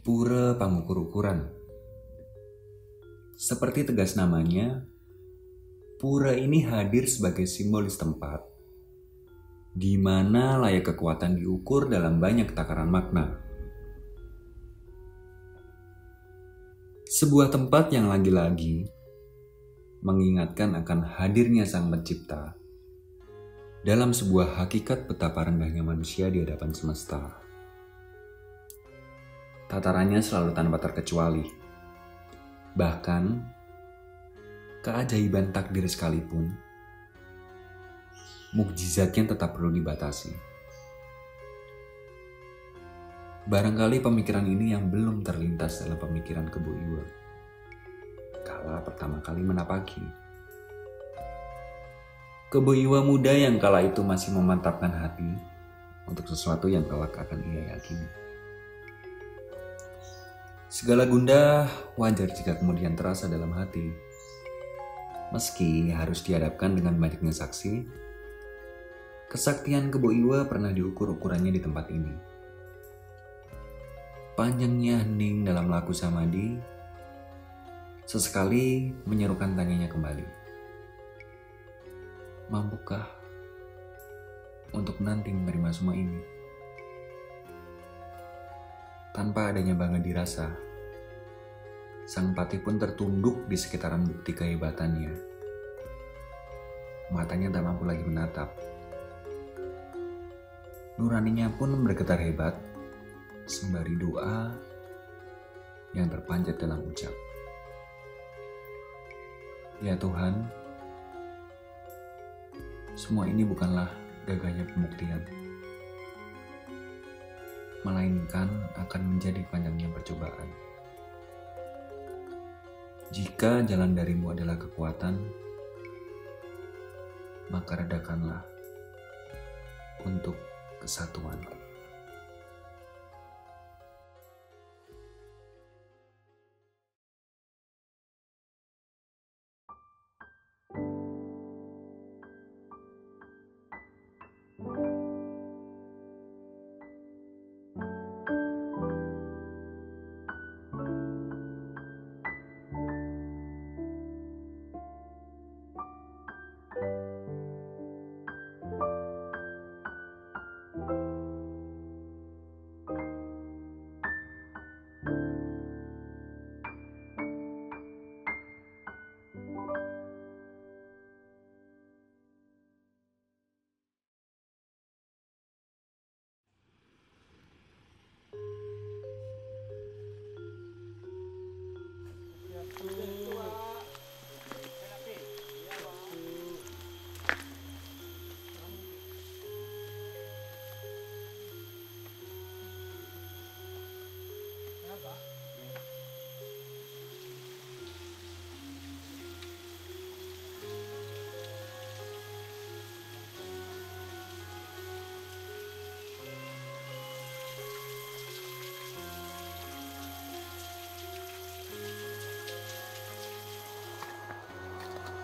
Pura Pangukur Ukuran. Seperti tegas namanya, pura ini hadir sebagai simbolis tempat di mana layak kekuatan diukur dalam banyak takaran makna. Sebuah tempat yang lagi-lagi mengingatkan akan hadirnya Sang Pencipta dalam sebuah hakikat betapa rendahnya manusia di hadapan semesta. Tatarannya selalu tanpa terkecuali. Bahkan, keajaiban takdir sekalipun, mukjizatnya tetap perlu dibatasi. Barangkali pemikiran ini yang belum terlintas dalam pemikiran Kebo Iwa kala pertama kali menapaki. Kebo Iwa muda yang kala itu masih memantapkan hati untuk sesuatu yang kelak akan ia yakini. Segala gundah wajar jika kemudian terasa dalam hati, meski harus dihadapkan dengan banyaknya saksi. Kesaktian Kebo Iwa pernah diukur ukurannya di tempat ini. Panjangnya hening dalam laku samadi, sesekali menyerukan tanyanya kembali. Mampukah untuk nanti menerima semua ini? Tanpa adanya bangga dirasa, Sang Patih pun tertunduk di sekitaran bukti kehebatannya. Matanya tak mampu lagi menatap. Nuraninya pun bergetar hebat, sembari doa yang terpanjat dalam ucap. Ya Tuhan, semua ini bukanlah gagahnya pembuktian, melainkan akan menjadi panjangnya percobaan. Jika jalan darimu adalah kekuatan, maka redakanlah untuk kesatuan.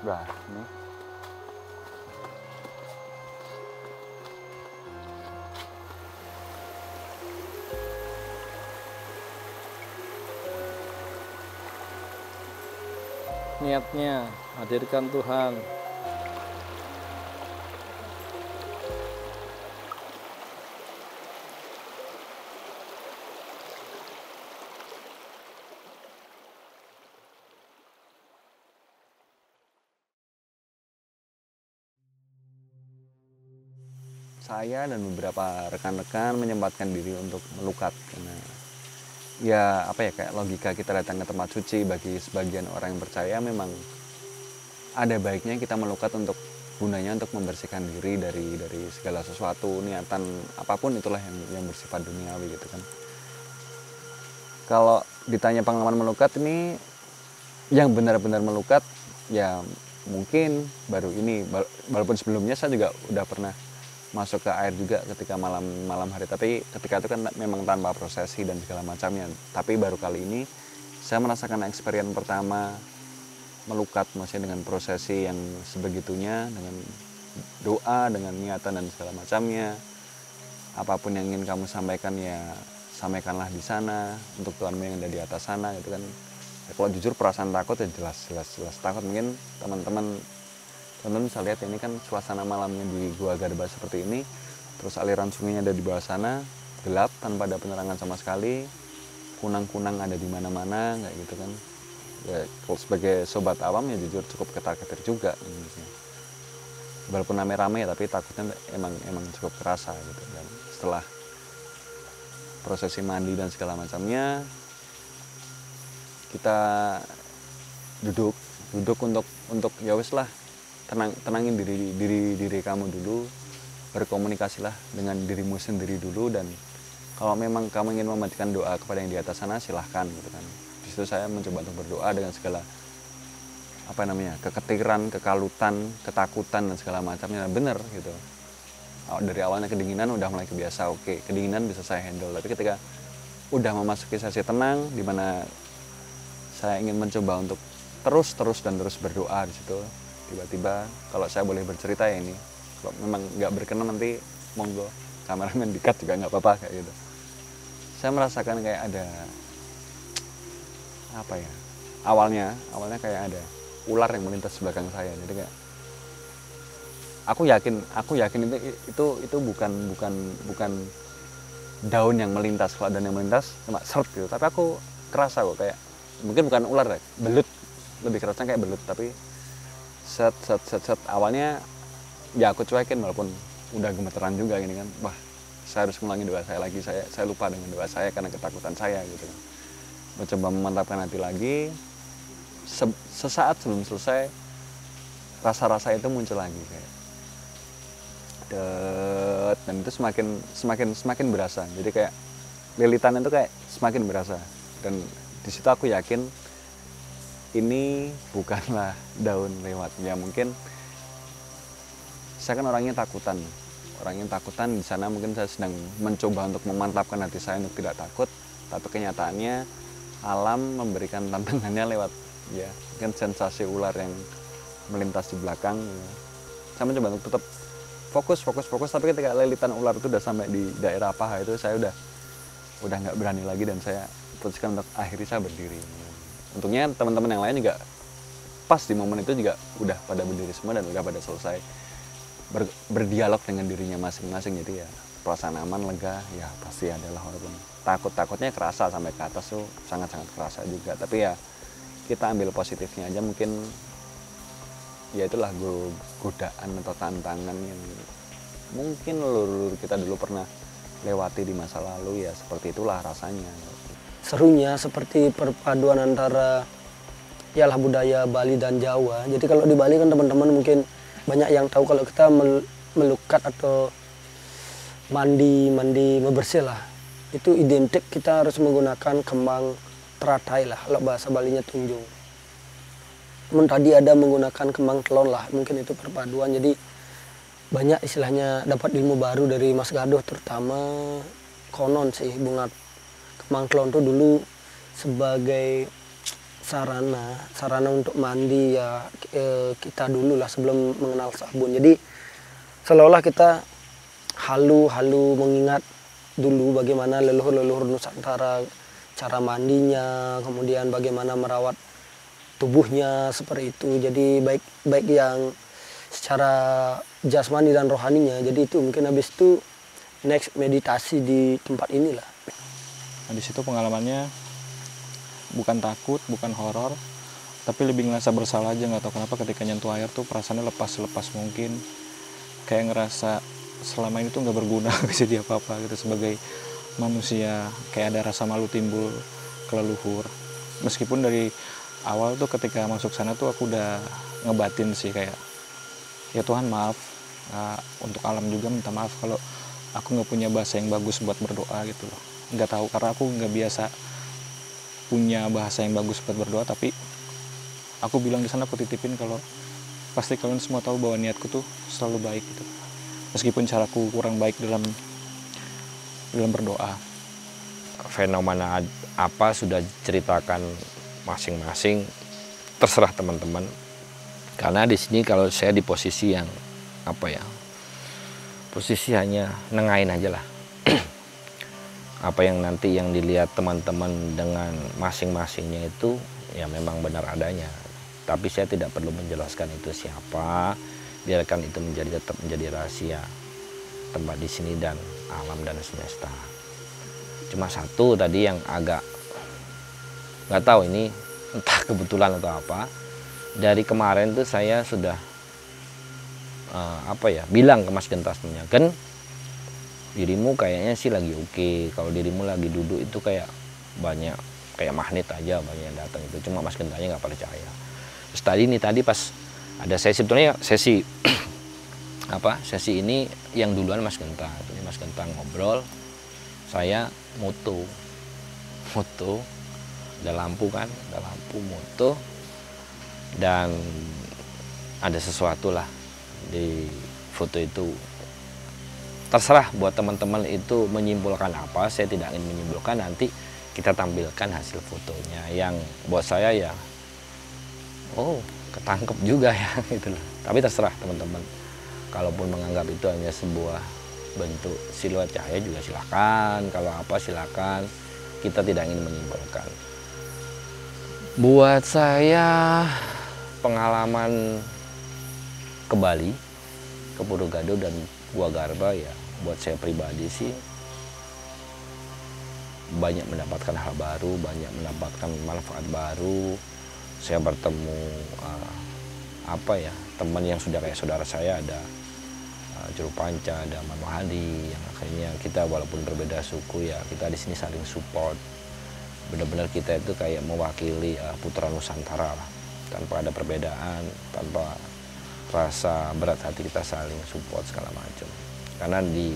Nah, ini. Niatnya hadirkan Tuhan. Saya dan beberapa rekan-rekan menyempatkan diri untuk melukat karena ya apa ya, kayak logika kita datang ke tempat suci bagi sebagian orang yang percaya memang ada baiknya kita melukat untuk gunanya untuk membersihkan diri dari segala sesuatu, niatan apapun itulah yang bersifat duniawi gitu kan. Kalau ditanya pengalaman melukat ini, yang benar-benar melukat ya mungkin baru ini, walaupun sebelumnya saya juga udah pernah masuk ke air juga ketika malam hari, tapi ketika itu kan memang tanpa prosesi dan segala macamnya. Tapi baru kali ini saya merasakan experience pertama melukat, maksudnya dengan prosesi yang sebegitunya, dengan doa, dengan niatan dan segala macamnya. Apapun yang ingin kamu sampaikan ya sampaikanlah di sana untuk Tuhanmu yang ada di atas sana gitu kan. Ya, kalau jujur perasaan takut ya jelas takut. Mungkin teman-teman bisa lihat ini kan suasana malamnya di Gua Garba seperti ini, terus aliran sungainya ada di bawah sana, gelap tanpa ada penerangan sama sekali, kunang-kunang ada di mana-mana kayak gitu kan. Ya, kalau sebagai sobat awam ya jujur cukup ketar-ketir juga gitu. Walaupun rame-rame tapi takutnya emang cukup kerasa gitu kan. Setelah prosesi mandi dan segala macamnya, kita duduk untuk ya wis lah, tenangin diri kamu dulu, berkomunikasilah dengan dirimu sendiri dulu, dan kalau memang kamu ingin memanjatkan doa kepada yang di atas sana silahkan gitu kan. Di situ saya mencoba untuk berdoa dengan segala keketiran, kekalutan, ketakutan dan segala macamnya, bener gitu. Dari awalnya kedinginan udah mulai kebiasa, oke, kedinginan bisa saya handle, tapi ketika udah memasuki sesi tenang di mana saya ingin mencoba untuk terus berdoa di situ, tiba-tiba kalau saya boleh bercerita ya ini, kalau memang nggak berkenan nanti monggo kameramen di-cut juga nggak apa-apa kayak gitu. Saya merasakan kayak ada awalnya kayak ada ular yang melintas di belakang saya. Jadi kayak aku yakin itu bukan daun yang melintas. Kalau daun yang melintas cuma seret gitu, tapi aku kerasa kok kayak mungkin bukan ular ya, belut, lebih kerasnya kayak belut, tapi set awalnya ya aku cuekin walaupun udah gemeteran juga gini kan. Wah, saya harus ngulangi doa saya lagi, saya lupa dengan doa saya karena ketakutan saya gitu kan. Mencoba memantapkan hati lagi. Sesaat sebelum selesai rasa-rasa itu muncul lagi kayak dan itu semakin berasa. Jadi kayak lilitan itu kayak semakin berasa, dan di situ aku yakin ini bukanlah daun lewat. Ya mungkin saya kan orangnya takutan di sana. Mungkin saya sedang mencoba untuk memantapkan hati saya untuk tidak takut, tapi kenyataannya alam memberikan tantangannya lewat ya mungkin sensasi ular yang melintas di belakang. Saya mencoba untuk tetap fokus, tapi ketika lilitan ular itu udah sampai di daerah paha itu, saya udah nggak berani lagi, dan saya putuskan untuk akhirnya saya berdiri. Untungnya teman-teman yang lain juga pas di momen itu juga udah pada berdiri semua dan udah pada selesai berdialog dengan dirinya masing-masing. Jadi ya perasaan aman, lega ya pasti adalah, walaupun takutnya kerasa sampai ke atas tuh sangat-sangat kerasa juga. Tapi ya kita ambil positifnya aja, mungkin ya itulah godaan atau tantangan yang mungkin leluhur kita dulu pernah lewati di masa lalu. Ya seperti itulah rasanya. Serunya seperti perpaduan antara ialah budaya Bali dan Jawa. Jadi kalau di Bali kan teman-teman mungkin banyak yang tahu kalau kita melukat atau mandi membersih lah, itu identik kita harus menggunakan kembang teratai lah, kalau bahasa Balinya tunjung. Namun tadi ada menggunakan kembang telon lah, mungkin itu perpaduan. Jadi banyak istilahnya dapat ilmu baru dari Mas Gaduh, terutama konon sih bunga kembang telon itu dulu sebagai sarana untuk mandi ya kita dulu lah sebelum mengenal sabun. Jadi seolah-olah kita halu mengingat dulu bagaimana leluhur Nusantara, cara mandinya, kemudian bagaimana merawat tubuhnya seperti itu. Jadi baik yang secara jasmani dan rohaninya. Jadi itu mungkin habis itu next meditasi di tempat inilah. Nah, di situ pengalamannya bukan takut, bukan horor, tapi lebih ngerasa bersalah aja. Nggak tahu kenapa ketika nyentuh air tuh perasaannya lepas mungkin, kayak ngerasa selama ini tuh nggak berguna, bisa dia apa-apa gitu sebagai manusia. Kayak ada rasa malu timbul ke leluhur. Meskipun dari awal tuh ketika masuk sana tuh aku udah ngebatin sih kayak, ya Tuhan maaf, untuk alam juga minta maaf kalau aku nggak punya bahasa yang bagus buat berdoa gitu loh. Nggak tahu karena aku nggak biasa punya bahasa yang bagus buat berdoa, tapi aku bilang di sana, aku titipin kalau pasti kalian semua tahu bahwa niatku tuh selalu baik gitu. Meskipun caraku kurang baik dalam berdoa. Fenomena apa sudah diceritakan masing-masing, terserah teman-teman. Karena di sini kalau saya di posisi yang posisi hanya nengahin aja lah. apa yang nanti yang dilihat teman-teman dengan masing-masingnya itu ya memang benar adanya. Tapi saya tidak perlu menjelaskan itu siapa, biarkan itu tetap menjadi rahasia tempat di sini dan alam dan semesta. Cuma satu tadi yang agak nggak tahu ini entah kebetulan atau apa. Dari kemarin tuh saya sudah bilang ke Mas Gentas punya, kan dirimu kayaknya sih lagi oke. Kalau dirimu lagi duduk itu kayak banyak kayak magnet aja banyak yang datang itu. Cuma Mas Gentanya nggak percaya. Terus tadi pas ada sesi, sebetulnya sesi sesi ini yang duluan Mas Genta. Ini Mas Genta ngobrol, saya moto, ada lampu kan, ada lampu moto, dan ada sesuatu lah di foto itu. Terserah buat teman-teman itu menyimpulkan apa, saya tidak ingin menyimpulkan, nanti kita tampilkan hasil fotonya yang buat saya ya ketangkep juga ya gitu loh. Tapi terserah teman-teman, kalaupun menganggap itu hanya sebuah bentuk siluet cahaya juga silakan, kalau apa silakan, kita tidak ingin menyimpulkan. Buat saya pengalaman ke Bali, ke Pulau Gado dan Gua Garba ya buat saya pribadi sih banyak mendapatkan hal baru, banyak mendapatkan manfaat baru. Saya bertemu teman yang sudah kayak saudara saya, ada Juru Panca, ada Mama Hadi, yang akhirnya kita walaupun berbeda suku ya kita di sini saling support. Benar-benar kita itu kayak mewakili putra Nusantara lah, tanpa ada perbedaan, tanpa rasa berat hati, kita saling support segala macam. Karena di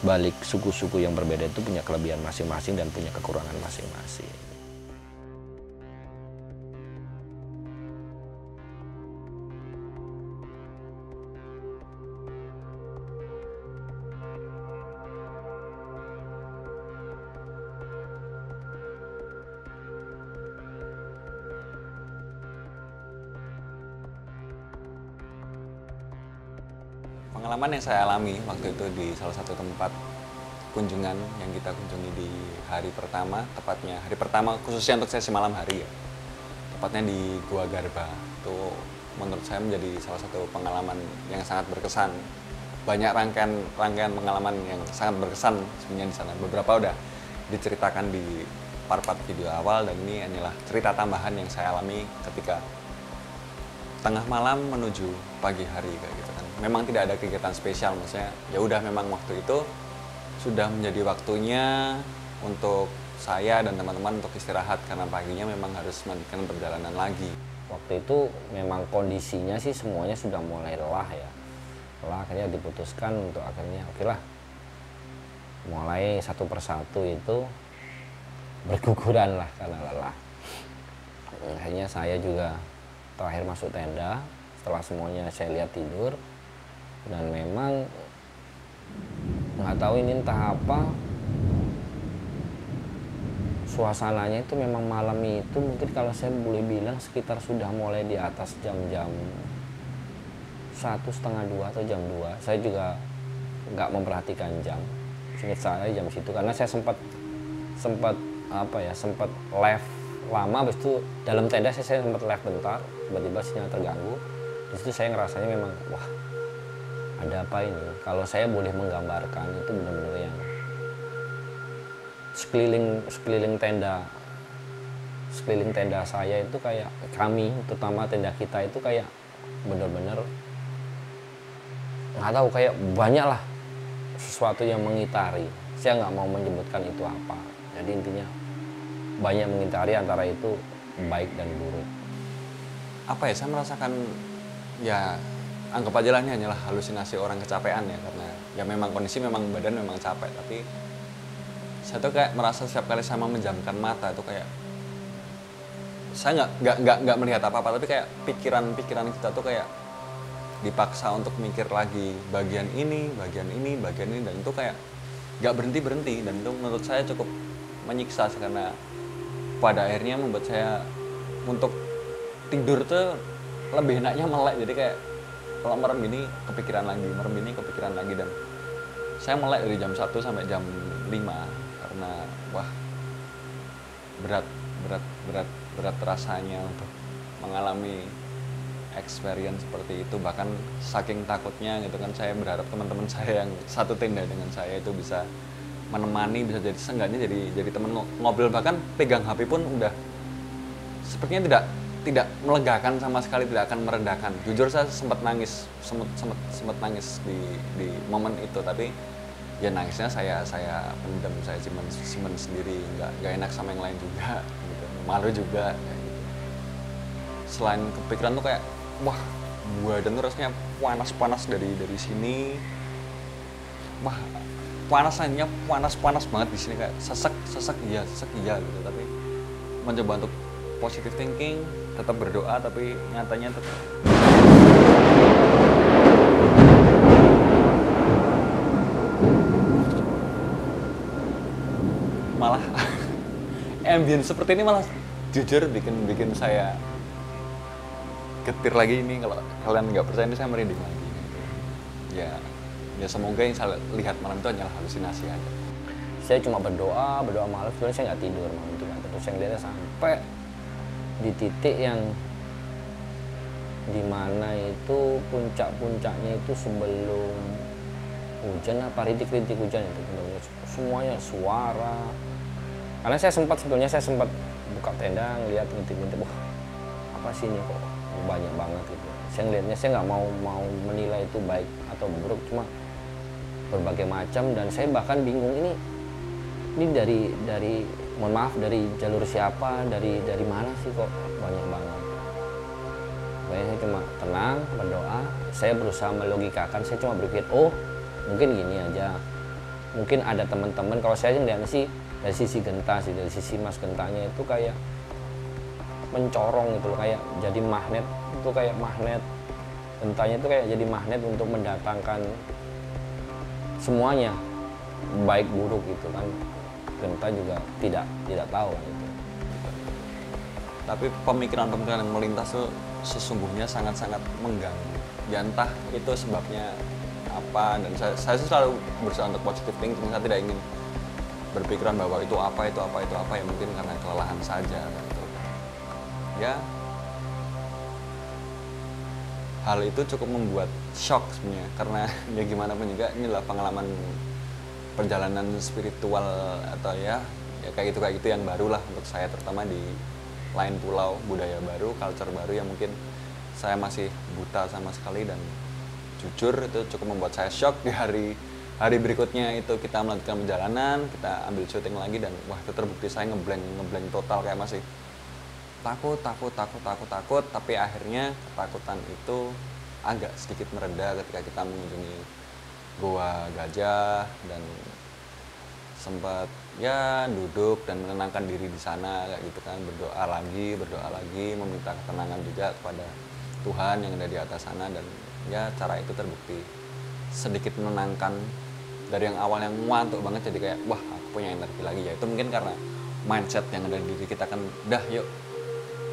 balik suku-suku yang berbeda itu punya kelebihan masing-masing dan punya kekurangan masing-masing. Pengalaman yang saya alami waktu itu di salah satu tempat kunjungan yang kita kunjungi di hari pertama, tepatnya hari pertama khususnya untuk sesi malam hari ya, tepatnya di Gua Garba. Itu menurut saya menjadi salah satu pengalaman yang sangat berkesan. Banyak rangkaian pengalaman yang sangat berkesan sebenarnya di sana. Beberapa udah diceritakan di part-part video awal, dan ini adalah cerita tambahan yang saya alami ketika tengah malam menuju pagi hari kayak gitu kan. Memang tidak ada kegiatan spesial, maksudnya ya udah memang waktu itu sudah menjadi waktunya untuk saya dan teman-teman untuk istirahat karena paginya memang harus melanjutkan perjalanan lagi. Waktu itu memang kondisinya sih semuanya sudah mulai lelah ya. Lelah, akhirnya diputuskan untuk akhirnya oke lah. Mulai satu persatu itu berguguran lah karena lelah. Akhirnya saya juga terakhir masuk tenda setelah semuanya saya lihat tidur, dan memang nggak tahu ini entah apa suasananya itu memang malam itu mungkin kalau saya boleh bilang sekitar sudah mulai di atas jam-jam 1:30 atau jam 2. Saya juga nggak memperhatikan jam, seingat saya jam situ karena saya sempat live lama. Habis itu dalam tenda saya sempat live bentar, tiba-tiba sinyal terganggu. Di situ saya ngerasanya memang wah ada apa ini. Kalau saya boleh menggambarkan itu benar-benar yang sekeliling tenda saya itu kayak kami, terutama tenda kita itu kayak benar-benar nggak tahu, kayak banyak lah sesuatu yang mengitari. Saya nggak mau menyebutkan itu apa. Jadi intinya banyak mengitari, antara itu baik dan buruk. Apa ya, saya merasakan ya anggap aja lah ini hanyalah halusinasi orang kecapean ya, karena ya memang kondisi memang badan memang capek, tapi saya tuh kayak merasa setiap kali saya memejamkan mata itu kayak saya nggak melihat apa-apa, tapi kayak pikiran kita tuh kayak dipaksa untuk mikir lagi bagian ini, dan itu kayak nggak berhenti, dan itu menurut saya cukup menyiksa karena pada akhirnya membuat saya untuk tidur tuh lebih enaknya melek. Jadi kayak kalau merem gini kepikiran lagi, dan saya melek dari jam 1 sampai jam 5 karena wah berat rasanya untuk mengalami experience seperti itu. Bahkan saking takutnya gitu kan, saya berharap teman-teman saya yang satu tenda dengan saya itu bisa menemani, bisa jadi seenggaknya jadi teman ngobrol, bahkan pegang HP pun udah sepertinya tidak melegakan sama sekali, tidak akan meredakan. Jujur saya sempat nangis nangis di momen itu, tapi ya nangisnya saya pendam, saya simpen sendiri, nggak enak sama yang lain juga gitu. Malu juga kayak gitu. Selain kepikiran tuh kayak wah badan tuh rasanya panas dari sini, wah panasnya panas banget di sini, kayak sesek iya gitu. Tapi mencoba untuk positive thinking, tetap berdoa, tapi nyatanya tetap malah ambience seperti ini malah jujur bikin saya getir lagi. Ini kalau kalian nggak percaya, ini saya merinding lagi ya semoga yang saya lihat malam itu hanyalah halusinasi aja. Saya cuma berdoa malam, sebenarnya saya nggak tidur malam itu kan. Terus saya lihatnya sampai di titik yang dimana itu puncaknya itu sebelum hujan apa rintik-rintik hujan itu, benar-benar semuanya suara. Karena saya sempat buka tenda ngeliat rintik-rintik, wah apa sih ini kok banyak banget gitu. Saya ngeliatnya, saya nggak mau menilai itu baik atau buruk, cuma berbagai macam. Dan saya bahkan bingung ini dari mohon maaf, dari jalur siapa, dari mana sih kok banyak banget. Makanya saya cuma tenang, berdoa, saya berusaha melogikakan, saya cuma berpikir, oh mungkin gini aja, mungkin ada teman-teman. Kalau saya ngeliatnya sih dari sisi genta sih, dari sisi mas gentanya itu kayak mencorong gitu loh, kayak jadi magnet, itu kayak magnet, gentanya itu kayak jadi magnet untuk mendatangkan semuanya, baik buruk gitu kan. Genta juga tidak tahu kan itu. Tapi pemikiran yang melintas tuh sesungguhnya sangat-sangat mengganggu. Ya entah itu sebabnya apa, dan saya selalu berusaha untuk positive thinking. Saya tidak ingin berpikiran bahwa itu apa, ya mungkin karena kelelahan saja gitu. Ya hal itu cukup membuat shock sebenarnya, karena ya gimana pun juga ini adalah pengalaman perjalanan spiritual atau ya kayak gitu yang baru lah untuk saya, terutama di lain pulau, budaya baru, culture baru yang mungkin saya masih buta sama sekali. Dan jujur itu cukup membuat saya shock. Di hari berikutnya itu kita melanjutkan perjalanan, kita ambil syuting lagi, dan wah itu terbukti saya ngeblank total, kayak masih takut. Tapi akhirnya ketakutan itu agak sedikit mereda ketika kita mengunjungi Goa Gajah, dan sempat ya duduk dan menenangkan diri di sana kayak gitu kan, berdoa lagi, meminta ketenangan juga kepada Tuhan yang ada di atas sana. Dan ya cara itu terbukti sedikit menenangkan. Dari yang awal yang ngantuk banget jadi kayak wah aku punya energi lagi. Ya itu mungkin karena mindset yang ada di diri kita kan, dah yuk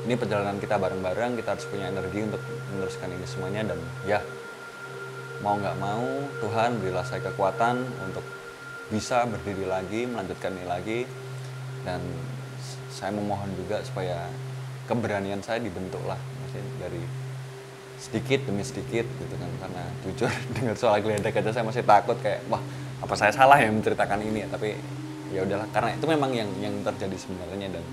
ini perjalanan kita bareng-bareng, kita harus punya energi untuk meneruskan ini semuanya. Dan ya mau nggak mau Tuhan berilah saya kekuatan untuk bisa berdiri lagi, melanjutkan ini lagi. Dan saya memohon juga supaya keberanian saya dibentuk lah, maksudnya dari sedikit demi sedikit gitu kan. Karena jujur dengar soal geledek aja saya masih takut, kayak wah apa saya salah ya menceritakan ini ya. Tapi ya udahlah, karena itu memang yang terjadi sebenarnya. Dan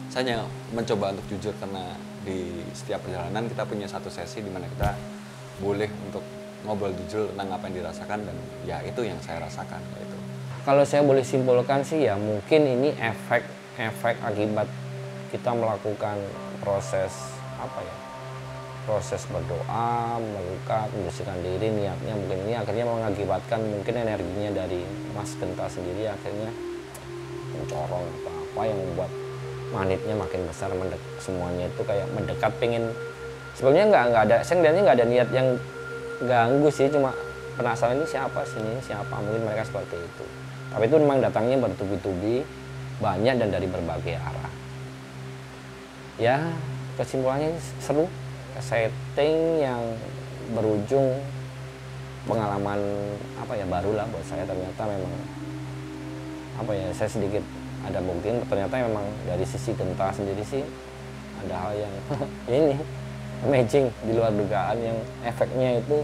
saya mencoba untuk jujur, karena di setiap perjalanan kita punya satu sesi di mana kita boleh untuk ngobrol jujur tentang apa yang dirasakan, dan ya itu yang saya rasakan itu. Kalau saya boleh simpulkan sih ya mungkin ini efek akibat kita melakukan proses proses berdoa, melukat, membersihkan diri, niatnya mungkin ini akhirnya mengakibatkan mungkin energinya dari Mas Genta sendiri akhirnya mencorong apa yang membuat magnetnya makin besar, semuanya itu kayak mendekat, pengen sebenarnya nggak ada, saya ngeliatnya nggak ada niat yang ganggu sih, cuma penasaran ini siapa, mungkin mereka seperti itu. Tapi itu memang datangnya bertubi-tubi, banyak dan dari berbagai arah. Ya kesimpulannya seru, setting yang berujung pengalaman baru lah buat saya. Ternyata memang apa ya, saya sedikit ada buktiin ternyata memang dari sisi Genta sendiri sih ada hal yang ya ini amazing di luar dugaan, yang efeknya itu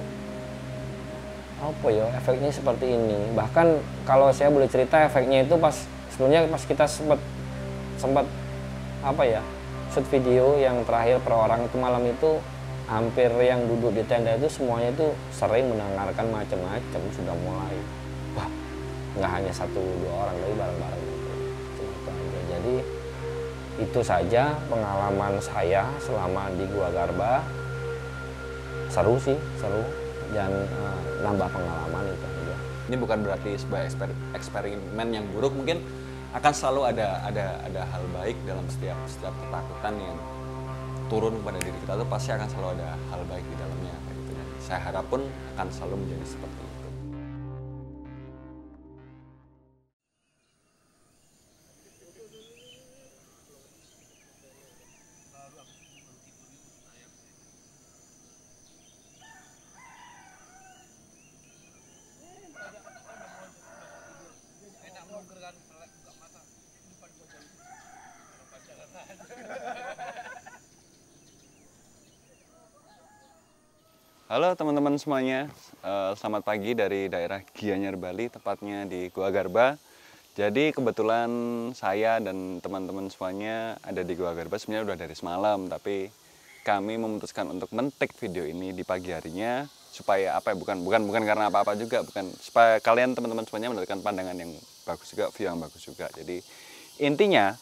apa ya, efeknya seperti ini. Bahkan kalau saya boleh cerita, efeknya itu pas sebelumnya pas kita sempat apa ya, shoot video yang terakhir per orang itu malam itu, hampir yang duduk di tenda itu semuanya itu sering mendengarkan macam-macam, sudah mulai wah, nggak hanya 1-2 orang tapi bareng-bareng gitu. Cuma itu aja. Jadi itu saja pengalaman saya selama di Gua Garba. Seru sih, seru, dan nambah pengalaman itu aja. Ini bukan berarti sebuah eksperimen yang buruk, mungkin akan selalu ada hal baik dalam setiap ketakutan yang turun kepada diri kita, itu pasti akan selalu ada hal baik di dalamnya kayak gitu. Dan saya harap pun akan selalu menjadi seperti itu. Halo teman-teman semuanya, selamat pagi dari daerah Gianyar, Bali, tepatnya di Gua Garba. Jadi kebetulan saya dan teman-teman semuanya ada di Gua Garba sebenarnya udah dari semalam, tapi kami memutuskan untuk men-take video ini di pagi harinya supaya apa ya, bukan karena apa-apa juga, bukan supaya kalian teman-teman semuanya mendapatkan pandangan yang bagus juga, view yang bagus juga. Jadi intinya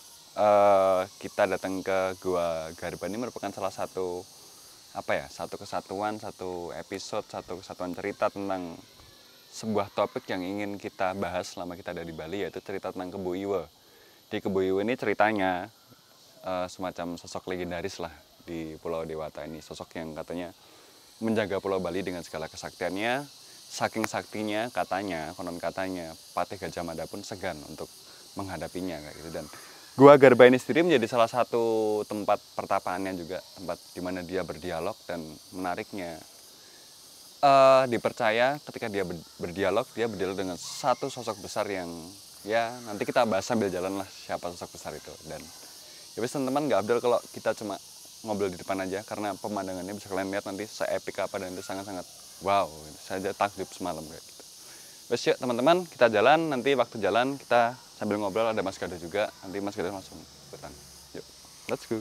kita datang ke Gua Garba ini merupakan salah satu satu kesatuan, satu episode, satu kesatuan cerita tentang sebuah topik yang ingin kita bahas selama kita ada di Bali, yaitu cerita tentang Kebo Iwa. Di Kebo Iwa ini ceritanya semacam sosok legendaris lah di Pulau Dewata ini, sosok yang katanya menjaga Pulau Bali dengan segala kesaktiannya. Saking saktinya konon katanya Patih Gajah Mada pun segan untuk menghadapinya kayak gitu. Dan Gua Garba ini sendiri menjadi salah satu tempat pertapaannya juga, tempat di mana dia berdialog, dan menariknya dipercaya ketika dia berdialog dengan satu sosok besar yang ya nanti kita bahas sambil jalan lah siapa sosok besar itu. Dan ya wis teman-teman, nggak abdul kalau kita cuma ngobrol di depan aja, karena pemandangannya bisa kalian lihat nanti se-epic apa, dan itu sangat-sangat wow, saya takjub semalam kayak gitu. Wes yuk teman-teman, kita jalan, nanti waktu jalan kita sambil ngobrol, ada Mas Gado juga, nanti Mas Gado langsung ikutan. Yuk, let's go.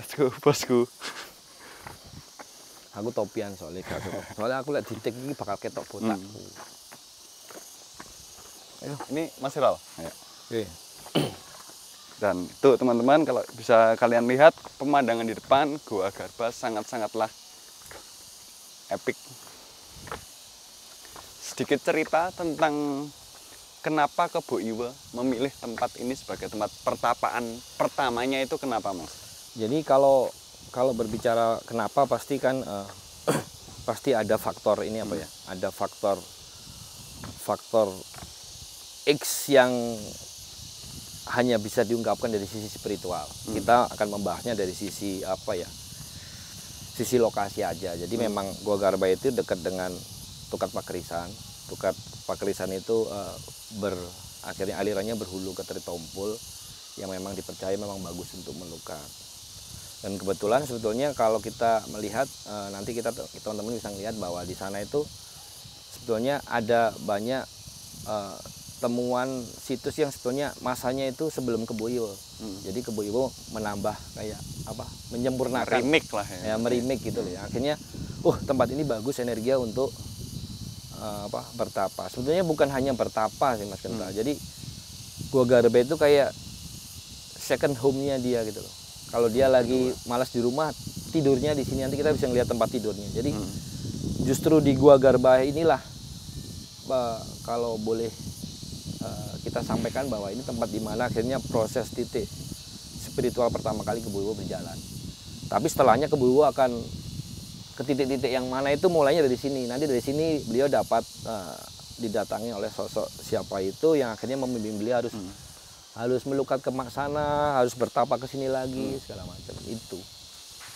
Let's go, bosku. Aku topian soalnya Gado. Soalnya aku lihat di tik ini bakal ketok botakku. Ayo, ini Mas Ral. Ayo. Oke. Dan itu teman-teman, kalau bisa kalian lihat pemandangan di depan Gua Garba sangat-sangatlah epic. Sedikit cerita tentang kenapa Kebo Iwa memilih tempat ini sebagai tempat pertapaan pertamanya, itu kenapa, Mas? Jadi kalau berbicara kenapa, pasti kan pasti ada faktor ini apa ya? Ada faktor X yang hanya bisa diungkapkan dari sisi spiritual. Kita akan membahasnya dari sisi apa ya? Sisi lokasi aja. Jadi memang Gua Garba itu dekat dengan Tukat Pakerisan. Tukat Pakerisan itu akhirnya alirannya berhulu ke Tritompul, yang memang dipercaya memang bagus untuk melukat. Dan kebetulan sebetulnya kalau kita melihat nanti kita teman-teman bisa melihat bahwa di sana itu sebetulnya ada banyak temuan situs yang sebetulnya masanya itu sebelum Kebo Iwa. Jadi Kebo Iwa menambah kayak apa, menyempurnakan, remake lah ya. Merimik gitu loh ya. Akhirnya tempat ini bagus energinya untuk bertapa. Sebetulnya bukan hanya bertapa sih Mas Genta. Jadi Gua Garba itu kayak second home-nya dia gitu loh. Kalau dia lagi malas di rumah, tidurnya di sini, nanti kita bisa ngeliat tempat tidurnya. Jadi justru di Gua Garba inilah kalau boleh kita sampaikan bahwa ini tempat di mana akhirnya proses titik spiritual pertama kali Kebo Iwa berjalan. Tapi setelahnya Kebo Iwa akan ke titik-titik yang mana itu mulainya dari sini. Nanti dari sini beliau dapat didatangi oleh sosok siapa itu yang akhirnya membimbing beliau harus melukat ke sana, harus bertapa ke sini lagi, segala macam itu.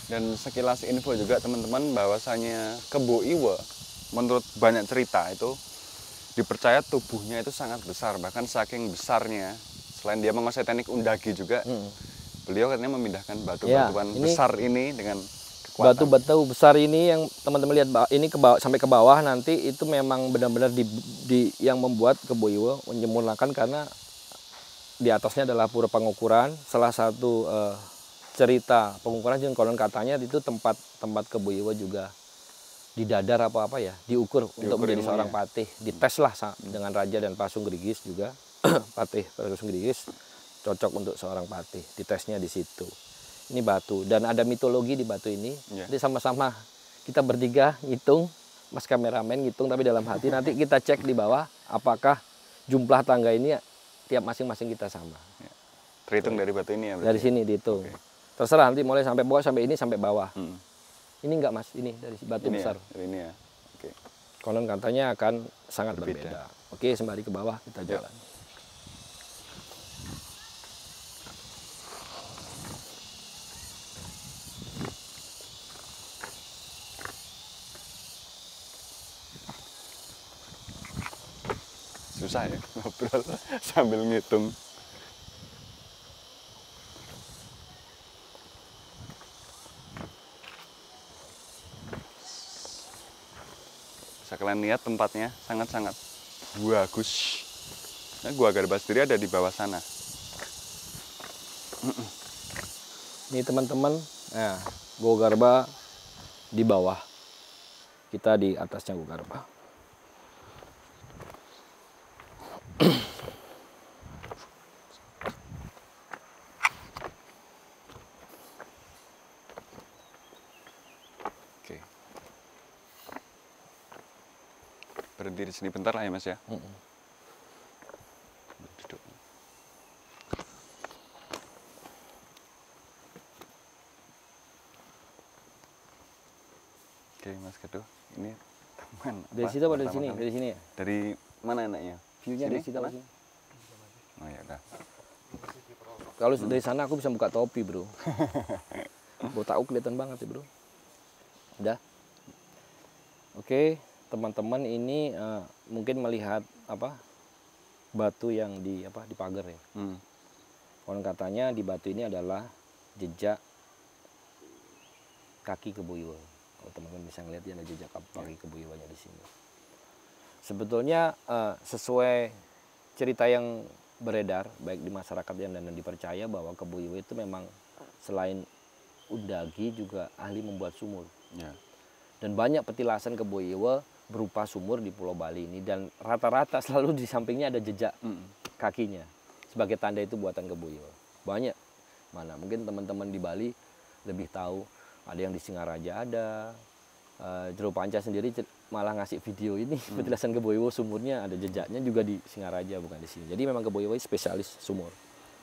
Dan sekilas info juga teman-teman, bahwasanya Kebo Iwa menurut banyak cerita itu dipercaya tubuhnya itu sangat besar, bahkan saking besarnya selain dia menguasai teknik undagi juga, beliau katanya memindahkan batu-batuan ini besar ini dengan kekuatan. Batu-batu besar ini yang teman-teman lihat ini sampai ke bawah nanti itu memang benar-benar yang membuat Kebo Iwo menyempurnakan, karena di atasnya adalah pura pengukuran. Salah satu cerita pengukuran yang konon katanya itu tempat Kebo Iwo juga didadar apa ya, diukur untuk menjadi seorang patih, dites lah dengan raja dan Pasung Gerigis juga. Patih Pasung Gerigis cocok untuk seorang patih, ditesnya di situ. Ini batu dan ada mitologi di batu ini. Jadi sama-sama kita bertiga ngitung, Mas kameramen ngitung, tapi dalam hati nanti kita cek di bawah apakah jumlah tangga ini tiap masing-masing kita sama. Terhitung dari batu ini ya? Dari sini dihitung. Terserah nanti mulai sampai bawah, sampai ini sampai bawah. Ini enggak Mas, ini dari batu ini besar. Ya, ini ya. Konon katanya akan sangat berbeda. Oke, sembari ke bawah kita jalan. Susah ya ngobrol sambil ngitung. Bisa kalian lihat tempatnya sangat-sangat bagus. Nah, Gua Garba sendiri ada di bawah sana. Ini teman-teman, nah, Gua Garba di bawah, kita di atasnya Gua Garba. Oke. Berhenti di sini bentar lah ya Mas ya. Duduk. Oke Mas Kedo, ini teman. Dari situ apa dari sini? Dari sini ya? Dari mana enaknya? View-nya dari situ apa sih? Oh ya udah. Kalau dari sana aku bisa buka topi, bro. Botakku kelihatan banget ya, bro. Udah. Oke, teman-teman ini mungkin melihat apa batu yang di pagar ya. Konon katanya di batu ini adalah jejak kaki Kebo Iwo. Kalau teman-teman bisa ngeliat dia ada jejak kaki Kebo Iwonya di sini. Sebetulnya sesuai cerita yang beredar baik di masyarakat dan dipercaya bahwa Kebo Iwo itu memang selain undagi juga ahli membuat sumur. Ya. Dan banyak petilasan Kebo Iwo berupa sumur di Pulau Bali ini, dan rata-rata selalu di sampingnya ada jejak kakinya sebagai tanda itu buatan Kebo Iwo. Banyak mana mungkin teman-teman di Bali lebih tahu, ada yang di Singaraja ada. Jero Panca sendiri malah ngasih video ini petilasan Kebo Iwo sumurnya ada jejaknya juga di Singaraja, bukan di sini. Jadi memang Kebo Iwo spesialis sumur.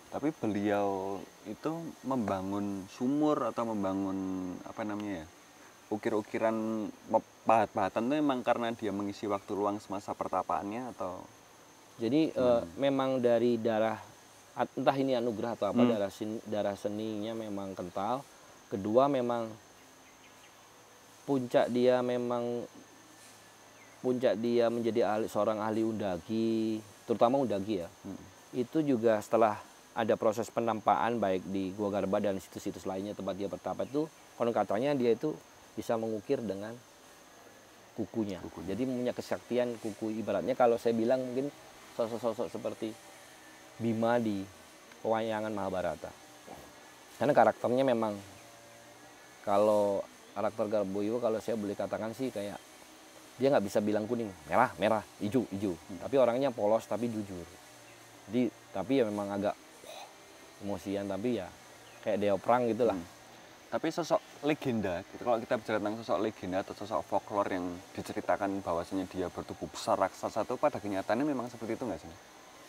Tapi beliau itu membangun sumur atau membangun apa namanya ya, ukir-ukiran pahat-pahatan itu memang karena dia mengisi waktu luang semasa pertapaannya atau? Jadi memang dari darah, entah ini anugerah atau apa, darah seninya memang kental. Kedua memang puncak dia menjadi seorang ahli undagi, terutama undagi ya. Itu juga setelah ada proses penampaan baik di Gua Garba dan situs-situs lainnya tempat dia bertapa itu, konon katanya dia itu bisa mengukir dengan kukunya. Jadi punya kesaktian kuku, ibaratnya kalau saya bilang mungkin sosok-sosok seperti Bima di pewayangan Mahabharata. Karena karakternya memang, kalau karakter Kebo Iwo kalau saya boleh katakan sih kayak dia nggak bisa bilang kuning, merah, hijau. Tapi orangnya polos tapi jujur. Jadi tapi ya memang agak emosian, tapi ya kayak dewa perang gitulah. Tapi sosok legenda, kalau kita bicara tentang sosok legenda atau sosok folklore yang diceritakan bahwasanya dia bertubuh besar raksasa, itu pada kenyataannya memang seperti itu nggak sih?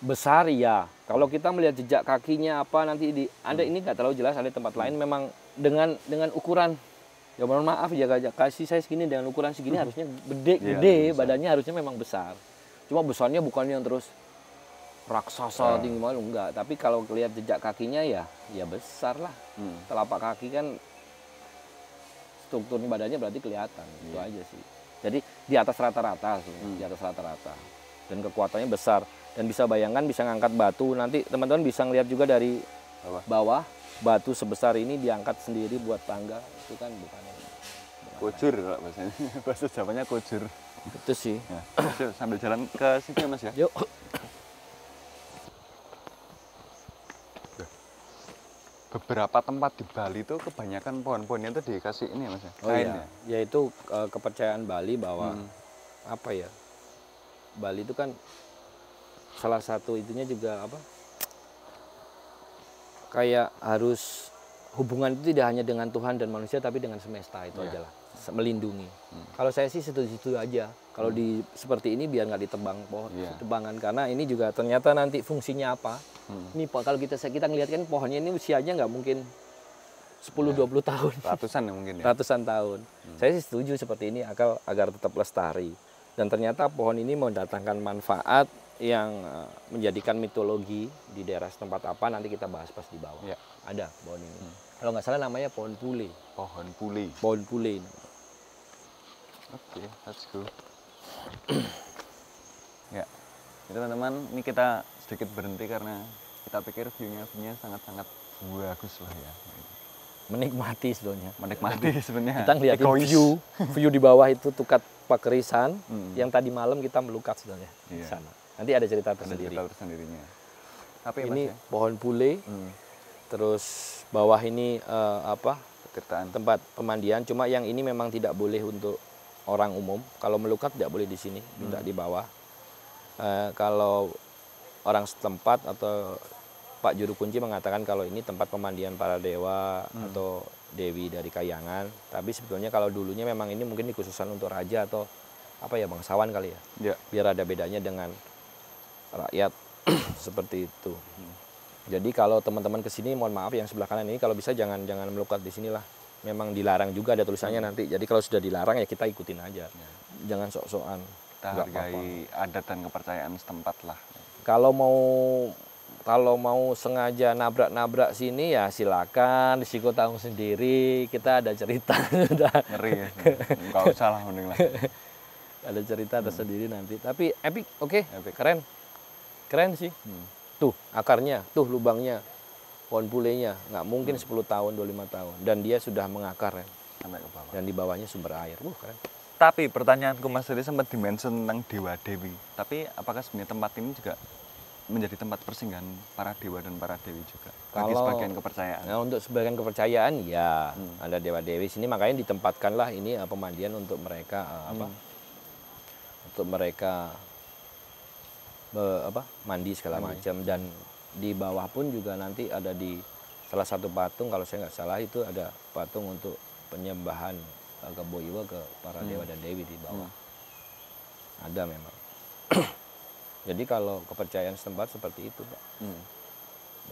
Besar ya. Kalau kita melihat jejak kakinya apa nanti ada ini nggak terlalu jelas, ada tempat lain memang dengan ukuran. Ya mohon maaf ya, kasih saya segini dengan ukuran segini harusnya gede, badannya harusnya memang besar. Cuma besarnya bukan yang terus raksasa tinggi malu, enggak. Tapi kalau lihat jejak kakinya ya besar lah. Telapak kaki kan strukturnya badannya berarti kelihatan, itu aja sih. Jadi di atas rata-rata sih, di atas rata-rata. dan kekuatannya besar dan bisa bayangkan bisa ngangkat batu. Nanti teman-teman bisa ngeliat juga dari bawah batu sebesar ini diangkat sendiri buat tangga, itu kan bukan Kujur kalau bahasanya. Bahasa Jawanya kujur. itu sih. Ya, yuk, sambil jalan ke sini ya Mas ya. Yuk. Beberapa tempat di Bali itu kebanyakan pohon-pohonnya itu dikasih ini ya Mas ya. Oh Kain iya, ya. yaitu kepercayaan Bali bahwa apa ya, Bali itu kan salah satu itunya juga apa, kayak harus hubungan itu tidak hanya dengan Tuhan dan manusia tapi dengan semesta, itu aja lah, melindungi. Kalau saya sih setuju aja kalau di seperti ini biar nggak ditebang pohon, tebangan, karena ini juga ternyata nanti fungsinya apa. Ini kalau kita ngelihat kan pohonnya ini usianya nggak mungkin 10-20 tahun. Ratusan ya mungkin ya. Ratusan tahun. Saya sih setuju seperti ini agar tetap lestari. Dan ternyata pohon ini mendatangkan manfaat yang menjadikan mitologi di daerah setempat apa, nanti kita bahas pas di bawah. Ya. Ada pohon ini. Kalau nggak salah namanya pohon pule. Pohon pule. Pohon pule. Oke, let's go. Ya, ini teman-teman, ini kita sedikit berhenti karena kita pikir view-nya sangat-sangat bagus lah ya. Menikmati sebenarnya. Menikmati sebenarnya. Kita ngeliatin view di bawah itu Tukat Pakerisan, yang tadi malam kita melukat sebenarnya di sana. Nanti ada cerita tersendiri. Ada cerita tersendirinya. Tapi ini Mas, ya? pohon pule, terus bawah ini tempat pemandian. Cuma yang ini memang tidak boleh untuk orang umum. Kalau melukat tidak boleh di sini, minta di bawah. Kalau orang setempat atau Pak Juru Kunci mengatakan kalau ini tempat pemandian para dewa atau dewi dari Kayangan. Tapi sebetulnya kalau dulunya memang ini mungkin dikhususkan untuk raja atau apa ya, bangsawan kali ya. Biar ada bedanya dengan rakyat seperti itu. Jadi kalau teman-teman kesini, mohon maaf yang sebelah kanan ini kalau bisa jangan melukat di sinilah. Memang dilarang juga, ada tulisannya nanti. Jadi kalau sudah dilarang ya kita ikutin aja. Jangan sok-sokan. Kita hargai adat dan kepercayaan setempat lah. Kalau mau sengaja nabrak sini ya silakan, risiko tanggung sendiri. Kita ada cerita. Ngeri ya. Enggak usah lah, mending lah. Ada cerita tersendiri nanti. Tapi epic, oke. Keren. Keren sih. Tuh akarnya, tuh lubangnya. Pohon pulenya nggak mungkin 10 tahun, 25 tahun. Dan dia sudah mengakar ya. Sampai ke bawah. Dan di bawahnya sumber air. Keren. Tapi pertanyaanku Mas tadi sempat dimention tentang dewa dewi. Tapi apakah sebenarnya tempat ini juga menjadi tempat persinggahan para dewa dan para dewi juga? Bagi sebagian kepercayaan. Nah, untuk sebagian kepercayaan ya ada dewa dewi sini, makanya ditempatkanlah ini pemandian untuk mereka untuk mereka mandi segala macam. Dan di bawah pun juga nanti ada di salah satu patung, kalau saya nggak salah itu ada patung untuk penyembahan ke Boiwa, ke para dewa dan dewi di bawah. Ada memang. Jadi kalau kepercayaan setempat seperti itu, Pak.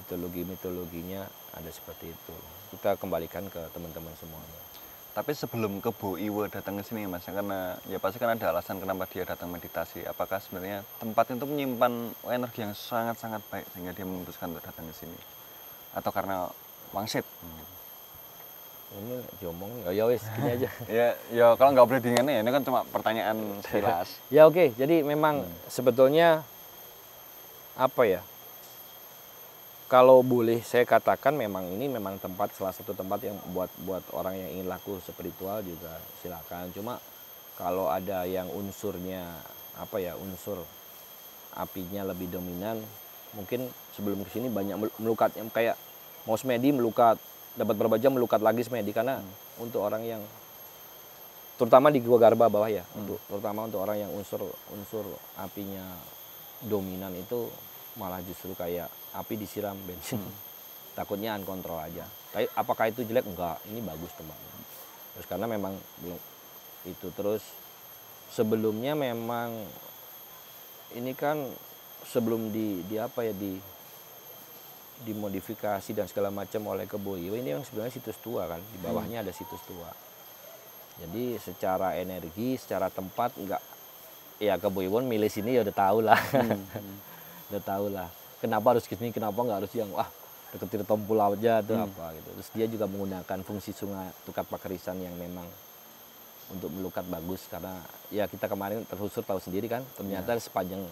Mitologinya ada seperti itu. Kita kembalikan ke teman-teman semuanya. Tapi sebelum ke Boiwa datang ke sini Mas, karena ya pasti kan ada alasan kenapa dia datang meditasi. Apakah sebenarnya tempat itu menyimpan energi yang sangat-sangat baik sehingga dia memutuskan untuk datang ke sini? Atau karena wangsit? Ini diomong, ya wes gini aja. ya kalau nggak boleh diingat ya, ini kan cuma pertanyaan sekilas. Ya oke. Jadi memang sebetulnya apa ya? Kalau boleh saya katakan memang ini memang salah satu tempat yang buat orang yang ingin laku spiritual juga silakan. Cuma kalau ada yang unsurnya unsur apinya lebih dominan, mungkin sebelum kesini banyak melukatnya, kayak mau semedi melukat, dapat berapa jam melukat lagi semedi, karena untuk orang yang terutama di Gua Garba bawah ya, terutama untuk orang yang unsur apinya dominan itu malah justru kayak api disiram bensin. Takutnya unkontrol aja. Tapi apakah itu jelek? Enggak, ini bagus tempatnya. Terus karena memang belum itu, terus sebelumnya memang ini kan sebelum dimodifikasi dan segala macam oleh Keboiwa, ini yang sebenarnya situs tua kan, di bawahnya ada situs tua. Jadi secara energi, secara tempat enggak, ya Keboiwa milih sini ya udah tahu lah. Udah tahu lah kenapa harus kesini, kenapa nggak harus yang deketin Tompul aja atau apa gitu. Terus dia juga menggunakan fungsi sungai Tukat Pakerisan yang memang untuk melukat bagus, karena ya kita kemarin tersusur tahu sendiri kan, ternyata sepanjang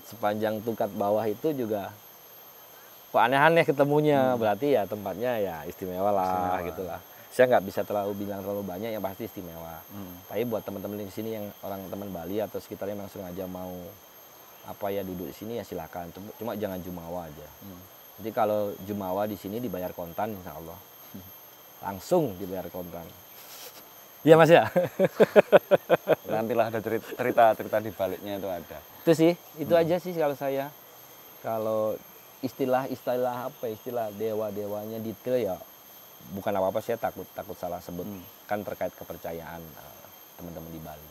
sepanjang tingkat bawah itu juga kok aneh-aneh ketemunya, berarti ya tempatnya ya istimewa lah gitu lah. Saya nggak bisa bilang terlalu banyak, yang pasti istimewa. Tapi buat teman-teman di sini yang orang teman Bali atau sekitarnya yang sengaja mau apa ya duduk di sini ya silakan. Cuma jangan jumawa aja. Jadi kalau jumawa di sini dibayar kontan, insya Allah langsung dibayar kontan. Iya Mas ya. Nantilah ada cerita di baliknya itu ada. Itu sih, itu aja sih kalau saya. Kalau istilah dewa-dewanya detail ya bukan apa-apa, saya takut salah sebut. Kan terkait kepercayaan teman-teman di Bali.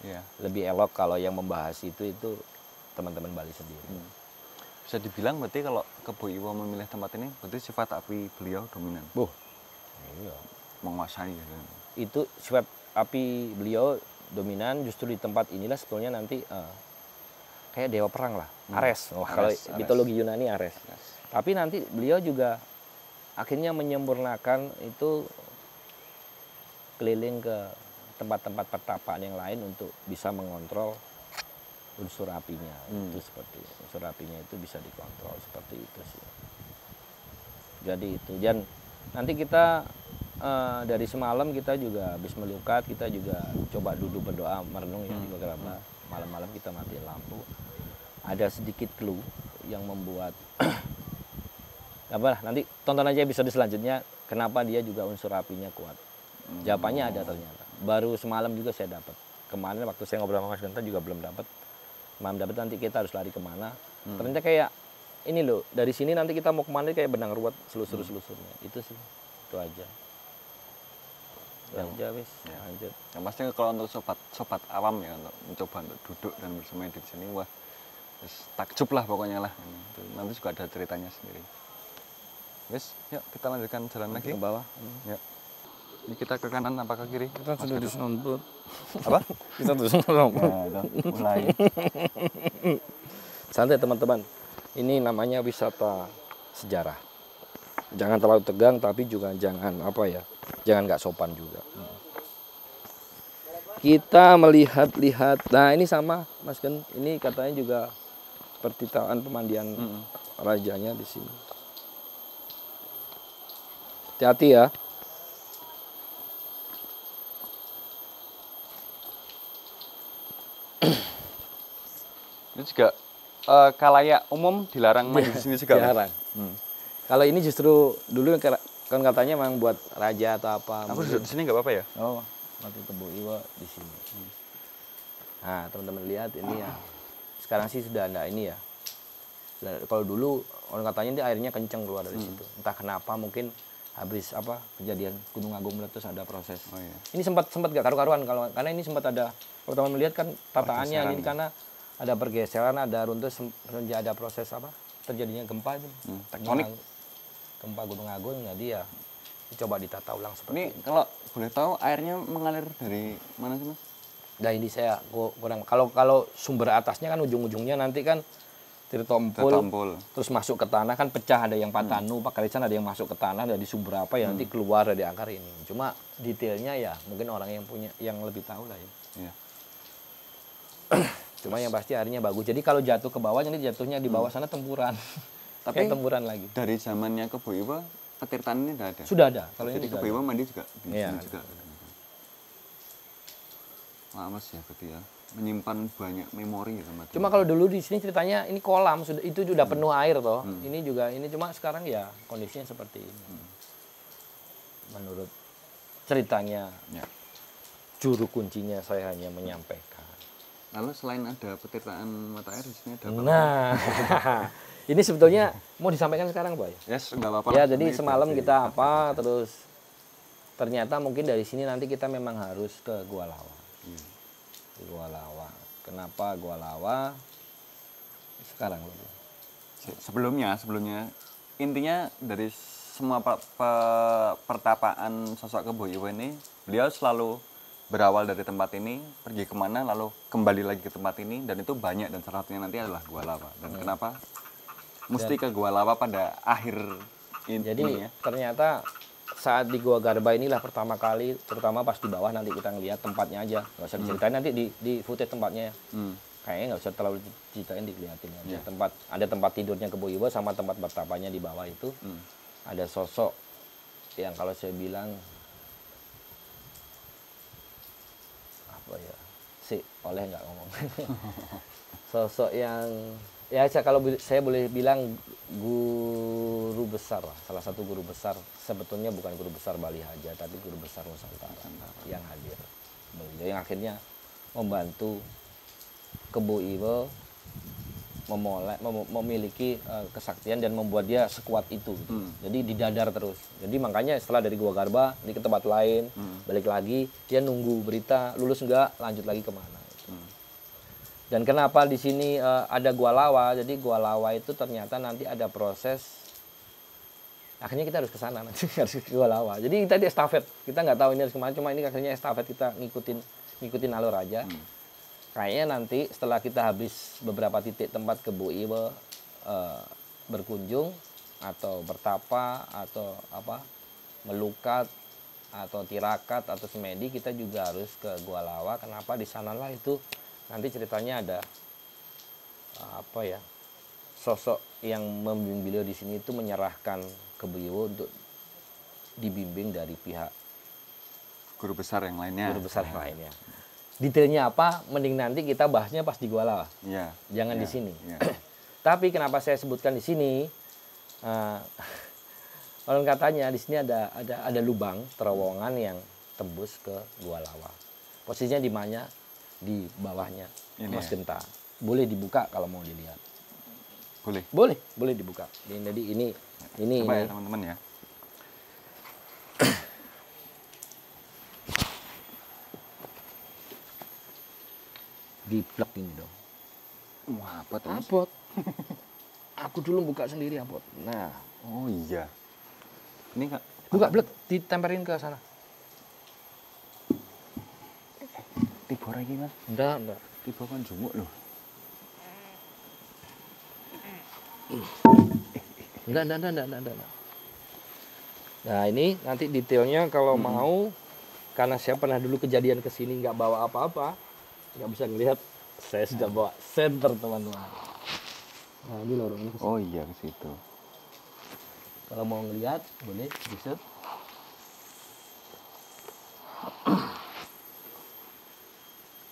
Iya. Lebih elok kalau yang membahas itu teman-teman Bali sendiri. Bisa dibilang berarti kalau Kebo Iwo memilih tempat ini berarti sifat api beliau dominan. Iya. Menguasai gitu. Itu sifat api beliau dominan, justru di tempat inilah sebetulnya nanti kayak dewa perang lah, Ares. Kalau mitologi Yunani Ares. Tapi nanti beliau juga akhirnya menyempurnakan itu keliling ke tempat-tempat pertapaan yang lain untuk bisa mengontrol unsur apinya. Itu seperti unsur apinya itu bisa dikontrol seperti itu sih. Jadi itu, dan nanti kita dari semalam kita juga habis melukat, kita juga coba duduk berdoa merenung ya di beberapa malam-malam kita matiin lampu. Ada sedikit clue yang membuat apa nanti tonton aja episode selanjutnya kenapa dia juga unsur apinya kuat. Jawabannya ada ternyata. Baru semalam juga saya dapat. Kemarin waktu saya ngobrol sama Mas Genta juga belum dapat. Malam dapat, nanti kita harus lari kemana. Ternyata kayak ini loh, dari sini nanti kita mau kemana kayak benang ruwet selusur-selusurnya. Itu sih, itu aja. Ya udah wis, lanjut. Yang pasti kalau untuk sobat awam ya untuk mencoba untuk duduk dan bersemai di sini, wah takjub lah pokoknya lah. Nanti juga ada ceritanya sendiri. Wis, yuk kita lanjutkan jalan lagi Ke bawah. Ya. Ini kita ke kanan apa ke kiri? Kita sudah disambut. Apa? Kita sudah disambut. Nah, mulai. Santai teman-teman. Ini namanya wisata sejarah. Jangan terlalu tegang, tapi juga jangan apa ya, jangan nggak sopan juga. Kita melihat-lihat. Nah ini sama Mas Gen, ini katanya juga pertitaan pemandian rajanya di sini. Hati-hati ya. Ini juga khalayak umum dilarang mandi di sini juga. Dilarang. Kalau ini justru dulu kan katanya memang buat raja atau apa. Aku duduk di sini nggak apa-apa ya? Oh, mati Kebo Iwo di sini. Nah, teman-teman lihat ini ya. Sekarang sih sudah enggak ini ya. Kalau dulu orang katanya ini airnya kenceng keluar dari situ. Entah kenapa, mungkin habis apa kejadian Gunung Agung meletus ada proses. Oh, iya. Ini sempat gak karu-karuan karena ini sempat ada, kalau teman melihat kan tataannya ini karena ada pergeseran, ada runtuh, ada proses apa terjadinya gempa itu. Tektonik. Gempa Gunung Agung, jadi ya coba ditata ulang seperti Ini ini. kalau boleh tahu airnya mengalir dari mana sih Mas? Nah ini saya kurang, kalau sumber atasnya kan ujung-ujungnya nanti kan Tirtompul, terus masuk ke tanah kan pecah, ada yang Patanu, Pak Karisan ada yang masuk ke tanah dari sumber apa ya nanti keluar dari akar ini. Cuma detailnya ya mungkin orang yang punya yang lebih tahu lah ya. Iya. Cuma yang pasti airnya bagus. Jadi kalau jatuh ke bawah nanti jatuhnya di bawah sana tempuran. Tapi kayak tempuran lagi. Dari zamannya Kebo Iwo petirtaan ini tidak ada. Sudah ada. Kalau Jadi ini Kebo Iwo mandi juga di Iya. sini juga. Wah Mas ya berarti ya menyimpan banyak memori ya tempat. Cuma kalau dulu di sini ceritanya ini kolam sudah itu sudah penuh air toh. Ini juga ini cuma sekarang ya kondisinya seperti ini. Menurut ceritanya Ya. juru kuncinya saya hanya menyampaikan. Lalu selain ada petirtaan mata air di sini ada apa? Nah, ini sebetulnya mau disampaikan sekarang, Boy. Yes, nggak apa-apa. Ya, lah. jadi Ini semalam berarti kita apa, terus ternyata mungkin dari sini nanti kita memang harus ke Gua Lawa. Ke Gua Lawa. Kenapa Gua Lawa? Sekarang loh. sebelumnya intinya dari semua pertapaan sosok Kebo Iwo ini, beliau selalu berawal dari tempat ini, pergi kemana, lalu kembali lagi ke tempat ini, dan itu banyak, dan salah satunya nanti adalah Gua Lawa. Dan kenapa mesti ke Gua Lawa pada akhir ini Jadi ya? ternyata saat di Gua Garba inilah pertama kali, terutama pas di bawah nanti kita ngelihat tempatnya aja. Nggak usah diceritain nanti di footage tempatnya. kayaknya nggak usah terlalu ceritain, dilihatin aja. Ada tempat tidurnya Kebo Iwa sama tempat bertapanya di bawah itu. Ada sosok yang kalau saya bilang apa ya, oleh nggak ngomong. Sosok yang ya kalau saya boleh bilang guru besar lah, salah satu guru besar, sebetulnya bukan guru besar Bali Haja tapi guru besar Nusantara yang hadir, beliau yang akhirnya membantu Kebo Iwa memiliki kesaktian dan membuat dia sekuat itu. Jadi didadar terus. Jadi makanya setelah dari Gua Garba di ke tempat lain, balik lagi dia nunggu berita lulus enggak, lanjut lagi kemana. Dan kenapa di sini ada Gua Lawa? Jadi Gua Lawa itu ternyata nanti ada proses. Akhirnya kita harus ke sana nanti, harus ke Gua Lawa. Jadi kita di estafet. Kita nggak tahu ini harus kemana, cuma ini akhirnya estafet, kita ngikutin alur aja. Kayaknya nanti setelah kita habis beberapa titik tempat Kebo Iwa berkunjung atau bertapa atau apa melukat atau tirakat atau semedi, kita juga harus ke Gua Lawa. Kenapa? Di sanalah itu nanti ceritanya ada apa ya, sosok yang membimbing beliau di sini itu menyerahkan Kebo Iwa untuk dibimbing dari pihak Guru besar yang lainnya. Guru besar yang lainnya. Detailnya apa, mending nanti kita bahasnya pas di Gua Lawa. Iya. Jangan di sini. Iya. Tapi kenapa saya sebutkan di sini? Orang katanya di sini ada lubang terowongan yang tembus ke Gua Lawa. Posisinya di mana? Di bawahnya Ini Mas ya? Genta. Boleh dibuka kalau mau dilihat. Boleh. Boleh dibuka. Jadi ini Coba ya teman-teman ya. Diplek ini dong. Wah, apa tuh? Apot. Aku dulu buka sendiri apot. Nah, Oh iya. Ini Kak. buka blek, ditemperin ke sana. Tiba lagi Mas. Enggak. Tiba kan jumuk loh. Enggak. Nah, ini nanti detailnya kalau mau, karena saya pernah dulu kejadian ke sini nggak bawa apa-apa, nggak bisa ngelihat. Saya sudah bawa senter, teman-teman. Nah, ini lorongnya ke sini. Oh iya ke situ. Kalau mau ngelihat boleh bisa.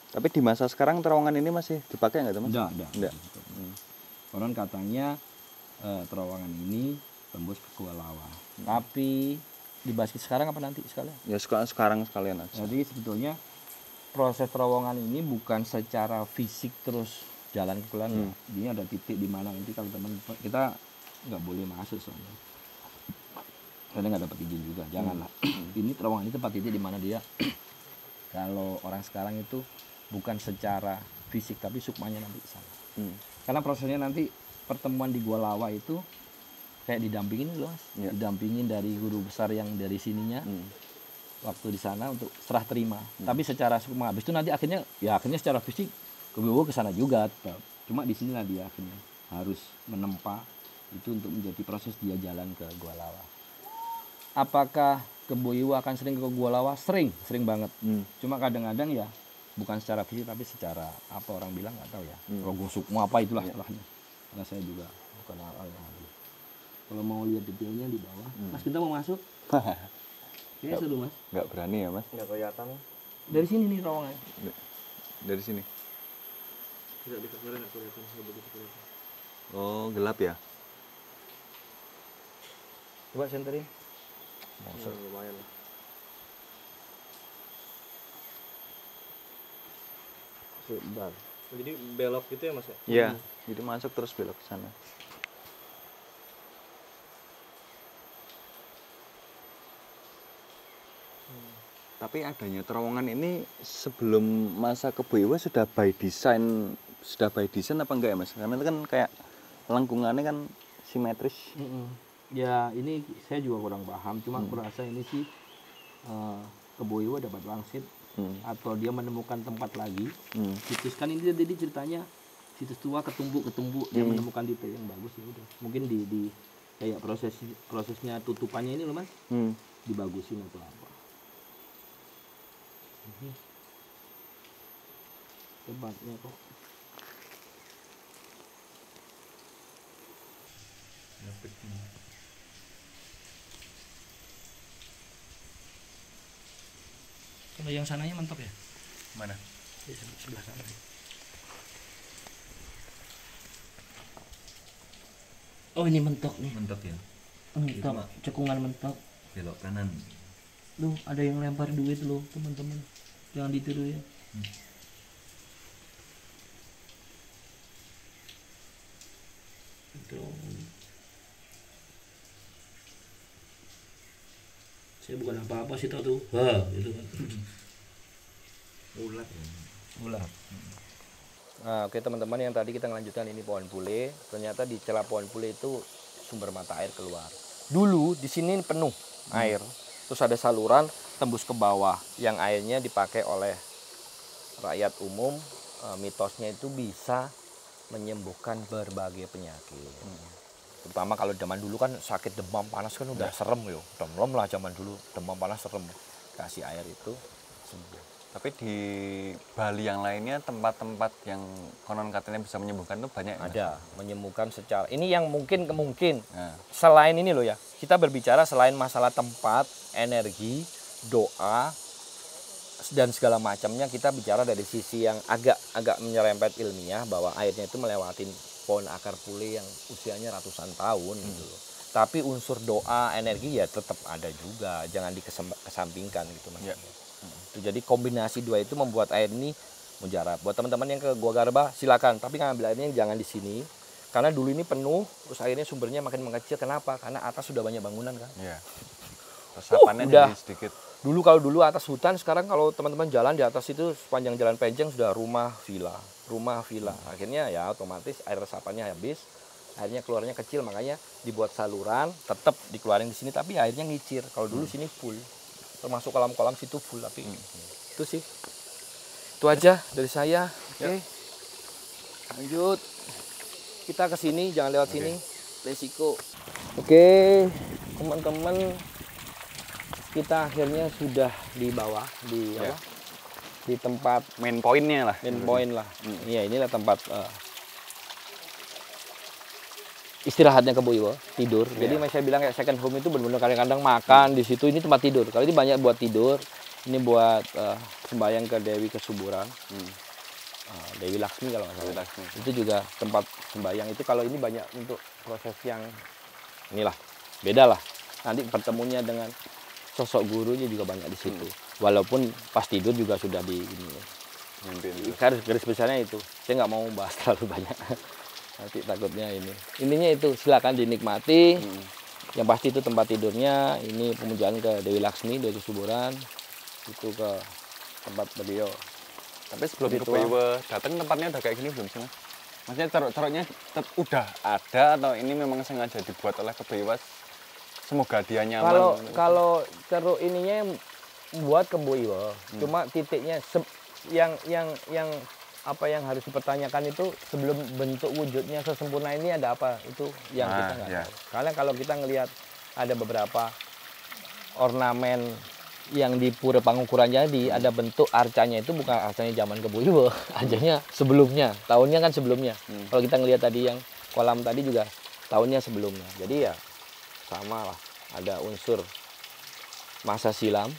Tapi di masa sekarang terowongan ini masih dipakai nggak teman? Enggak. Konon katanya terowongan ini tembus ke Gua Lawa. Tapi dibahas sekarang apa nanti sekalian? Ya sekarang sekalian aja. Jadi sebetulnya proses terowongan ini bukan secara fisik terus jalan ke keluar. Ini ada titik di mana nanti kalau teman kita nggak boleh masuk soalnya. Karena nggak dapat izin juga, janganlah. Ini terowongan ini tempat titik di mana dia kalau orang sekarang itu bukan secara fisik tapi sukmanya nanti di sana. Karena prosesnya nanti pertemuan di Gua Lawa itu kayak didampingin loh Mas. Ya. Didampingin dari guru besar yang dari sininya. Waktu di sana untuk serah terima. Tapi secara sukma habis itu nanti akhirnya secara fisik Kebo ke sana juga tetap. Cuma di sinilah dia akhirnya harus menempa itu untuk menjadi proses dia jalan ke Gua Lawa. Apakah Kebo Iwa akan sering ke Gua Lawa? Sering banget. Cuma kadang-kadang ya bukan secara fisik tapi secara apa orang bilang nggak tahu ya. Rogo sukma apa itulah istilahnya. Karena saya juga bukan hal yang ahli. Kalau mau lihat detailnya di bawah, Mas kita mau masuk? Kayaknya seru Mas. Nggak berani ya Mas? Nggak kelihatan. Dari sini nih terowongan. Dari sini. Tidak di kamera nggak kelihatan, nggak begitu kelihatan. Oh gelap ya? Coba senterin. Lumayan lah. Sebentar. Jadi belok gitu ya Mas ya? Iya. Jadi masuk terus belok ke sana. Tapi adanya terowongan ini sebelum masa Kebo Iwa sudah by design apa enggak ya Mas? Karena itu kan kayak lengkungannya kan simetris. Ya ini saya juga kurang paham, cuma berasa ini sih Kebo Iwa dapat wangsit atau dia menemukan tempat lagi. Situs kan ini jadi ceritanya situs tua ketumbuk dia menemukan detail yang bagus ya udah. Mungkin di kayak prosesnya tutupannya ini loh Mas, dibagusin atau apa. Tempatnya kok Kalau yang sananya mentok ya? Mana? Di sebelah sana. Oh ini mentok nih. Mentok ya. Mentok, cekungan mentok. Belok kanan. Loh, ada yang lempar duit loh, teman-teman. Jangan ditiru ya. Itu. Saya bukan apa-apa sih tau tuh. Gitu kan. Ulat ya. Ulat. Nah, oke teman-teman, yang tadi kita melanjutkan ini pohon pule. Ternyata di celah pohon pule itu sumber mata air keluar. Dulu di sini penuh air. Terus ada saluran tembus ke bawah yang airnya dipakai oleh rakyat umum. Mitosnya itu bisa menyembuhkan berbagai penyakit. Terutama kalau zaman dulu kan sakit demam panas kan udah serem yo. Demam lah zaman dulu, demam panas serem. Kasih air itu sembuh. Tapi di Bali yang lainnya tempat-tempat yang konon katanya bisa menyembuhkan itu banyak. Ada menyembuhkan secara ini yang mungkin Nah. selain ini loh ya, kita berbicara selain masalah tempat, energi, doa dan segala macamnya, kita bicara dari sisi yang agak menyerempet ilmiah bahwa airnya itu melewati pohon akar pule yang usianya ratusan tahun gitu loh. Tapi unsur doa, energi ya tetap ada juga, jangan dikesampingkan gitu maksudnya. Jadi kombinasi dua itu membuat air ini mujarab. Buat teman-teman yang ke Gua Garba silakan, tapi ngambil airnya jangan di sini. Karena dulu ini penuh, terus airnya sumbernya makin mengecil. Kenapa? Karena atas sudah banyak bangunan kan. Iya. Resapannya udah. jadi sedikit. Dulu atas hutan, sekarang kalau teman-teman jalan di atas itu sepanjang jalan Penjeng sudah rumah villa. Akhirnya ya otomatis air resapannya habis, airnya keluarnya kecil, makanya dibuat saluran, tetap dikeluarin di sini tapi airnya ngicir. Kalau dulu sini full. Termasuk kolam-kolam situ full, tapi itu sih. Itu aja dari saya. Oke. Lanjut. Kita ke sini, jangan lewat sini. Resiko. Oke, teman-teman. Kita akhirnya sudah di bawah di apa? Di tempat Main pointnya lah. main point lah. Iya, inilah tempat istirahatnya Kebo Iwo, tidur. Jadi saya bilang kayak second home itu benar-benar kadang-kadang makan di situ, ini tempat tidur. Kalau ini banyak buat tidur, ini buat sembahyang ke Dewi Kesuburan. Dewi Laksmi kalau nggak salah. Itu juga tempat sembahyang itu. Kalau ini banyak untuk proses yang inilah, beda lah. Nanti pertemunya dengan sosok gurunya juga banyak di situ. Walaupun pas tidur juga sudah di ini. Garis besarnya itu. Saya nggak mau bahas terlalu banyak. Nanti takutnya ini. Ininya itu silakan dinikmati. Yang pasti itu tempat tidurnya. Ini pemujaan ke Dewi Laksmi, Dewi Kesuburan. Itu ke tempat beliau. Tapi sebelum Kebo Iwo datang tempatnya udah kayak gini belum sih, Mas? Maksudnya ceruk-ceruknya udah ada atau ini memang sengaja dibuat oleh Kebo Iwo? Semoga dia nyaman. Kalau ceruk ininya buat Kebo Iwo. Cuma titiknya yang apa yang harus dipertanyakan itu sebelum bentuk wujudnya sesempurna ini ada apa, itu yang kita nggak tahu. Karena kalau kita ngelihat ada beberapa ornamen yang di Pura Pangukuran jadi ada bentuk arcanya itu bukan arcanya zaman Kebo Iwo, arcanya sebelumnya, tahunnya kan sebelumnya. Kalau kita ngelihat tadi yang kolam tadi juga tahunnya sebelumnya. Jadi ya sama lah, ada unsur masa silam,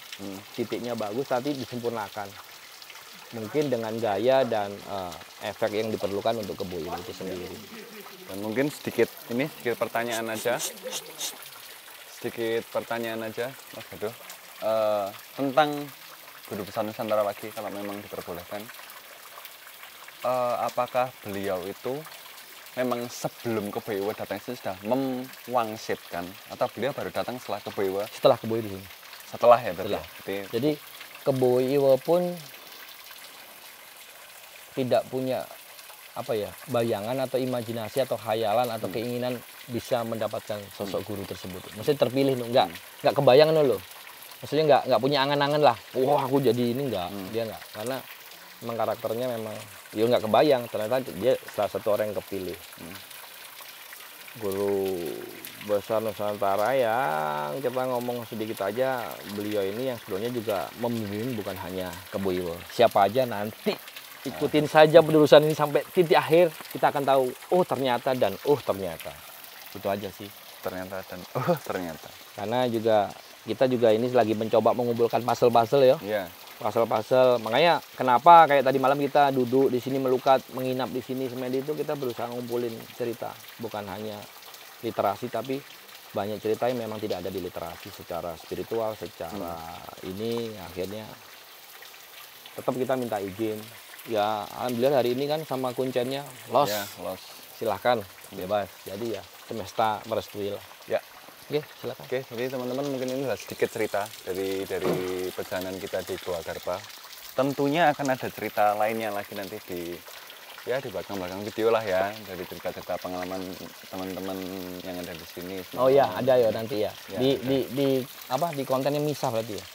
titiknya bagus tapi disempurnakan. Mungkin dengan gaya dan efek yang diperlukan untuk Kebo Iwo itu sendiri. Dan mungkin sedikit pertanyaan aja. Mas Gaduh. Tentang Guru Besar Nusantara lagi kalau memang diperbolehkan. Apakah beliau itu memang sebelum Kebo Iwo datang sini sudah mewangsitkan atau beliau baru datang setelah Kebo Iwo? Setelah Kebo Iwo di sini. Setelah ya berarti. Jadi Kebo Iwo pun tidak punya bayangan atau imajinasi atau khayalan atau keinginan bisa mendapatkan sosok guru tersebut. Maksudnya terpilih nggak kebayang loh. Maksudnya nggak punya angan-angan lah. Wah aku jadi ini nggak. Dia nggak, karena memang karakternya memang dia nggak kebayang. Ternyata dia salah satu orang yang kepilih. Guru Besar Nusantara yang kita ngomong sedikit aja, beliau ini yang sebelumnya juga membimbing bukan hanya Kebo Iwo. Siapa aja nanti ikutin saja penerusan ini sampai titik akhir, kita akan tahu oh ternyata dan oh ternyata. Itu aja sih. ternyata Karena kita juga ini lagi mencoba mengumpulkan puzzle-puzzle ya. Iya. Puzzle-puzzle. Makanya kenapa kayak tadi malam kita duduk di sini melukat, menginap di sini semedi itu kita berusaha ngumpulin cerita, bukan hanya literasi tapi banyak cerita yang memang tidak ada di literasi secara spiritual, secara ini akhirnya tetap kita minta izin. Ya alhamdulillah hari ini kan sama kuncennya los. Ya, los. Silahkan bebas. Jadi ya semesta merestui lah. Ya. Oke, silakan. Oke, jadi teman-teman mungkin ini adalah sedikit cerita dari perjalanan kita di Goa Garba. Tentunya akan ada cerita lainnya lagi nanti di belakang video lah ya, dari cerita-cerita pengalaman teman-teman yang ada di sini. Oh iya, ada ya nanti ya. Ya, di kontennya misah berarti ya.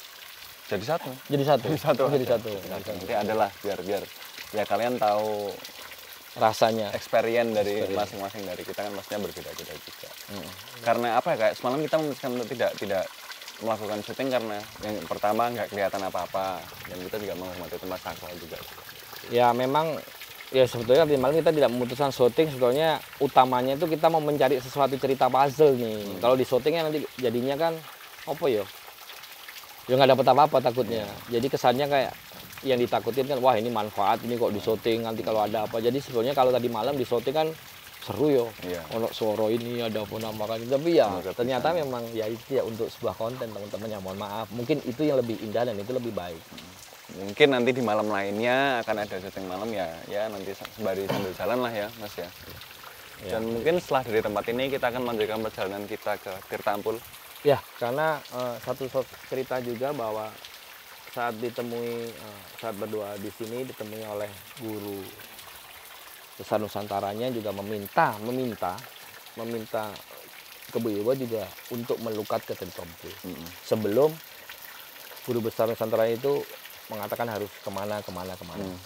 Jadi satu. Jadi satu. Jadi satu. Nanti adalah biar ya kalian tahu rasanya. Experience dari masing-masing dari kita kan maksudnya berbeda-beda juga. Karena apa ya, kayak semalam kita memutuskan untuk tidak melakukan syuting karena yang pertama nggak kelihatan apa-apa dan kita juga menghormati tempat sakral juga. Ya memang ya sebetulnya tadi malam kita tidak memutuskan syuting, sebetulnya utamanya itu kita mau mencari sesuatu cerita puzzle nih. Kalau di syutingnya nanti jadinya kan apa ya? Ya nggak dapat apa-apa takutnya. Jadi kesannya kayak yang ditakutin kan, wah ini manfaat ini kok di syuting nanti kalau ada apa. Jadi sebetulnya kalau tadi malam di syuting kan seru yo. Ono suara ini ada apa namakan. Tapi ya ternyata memang ya itu ya untuk sebuah konten teman-teman, ya mohon maaf. Mungkin itu yang lebih indah dan itu lebih baik. Mungkin nanti di malam lainnya akan ada syuting malam ya nanti sembari sambil jalan lah ya Mas ya. Dan mungkin setelah dari tempat ini kita akan melanjutkan perjalanan kita ke Tirta Ampul. Ya, karena satu cerita juga bahwa saat saat berdua di sini ditemui oleh guru besar Nusantaranya juga meminta ke Bu Iwa juga untuk melukat ke Tirtompul. Sebelum guru besar Nusantara itu mengatakan harus kemana.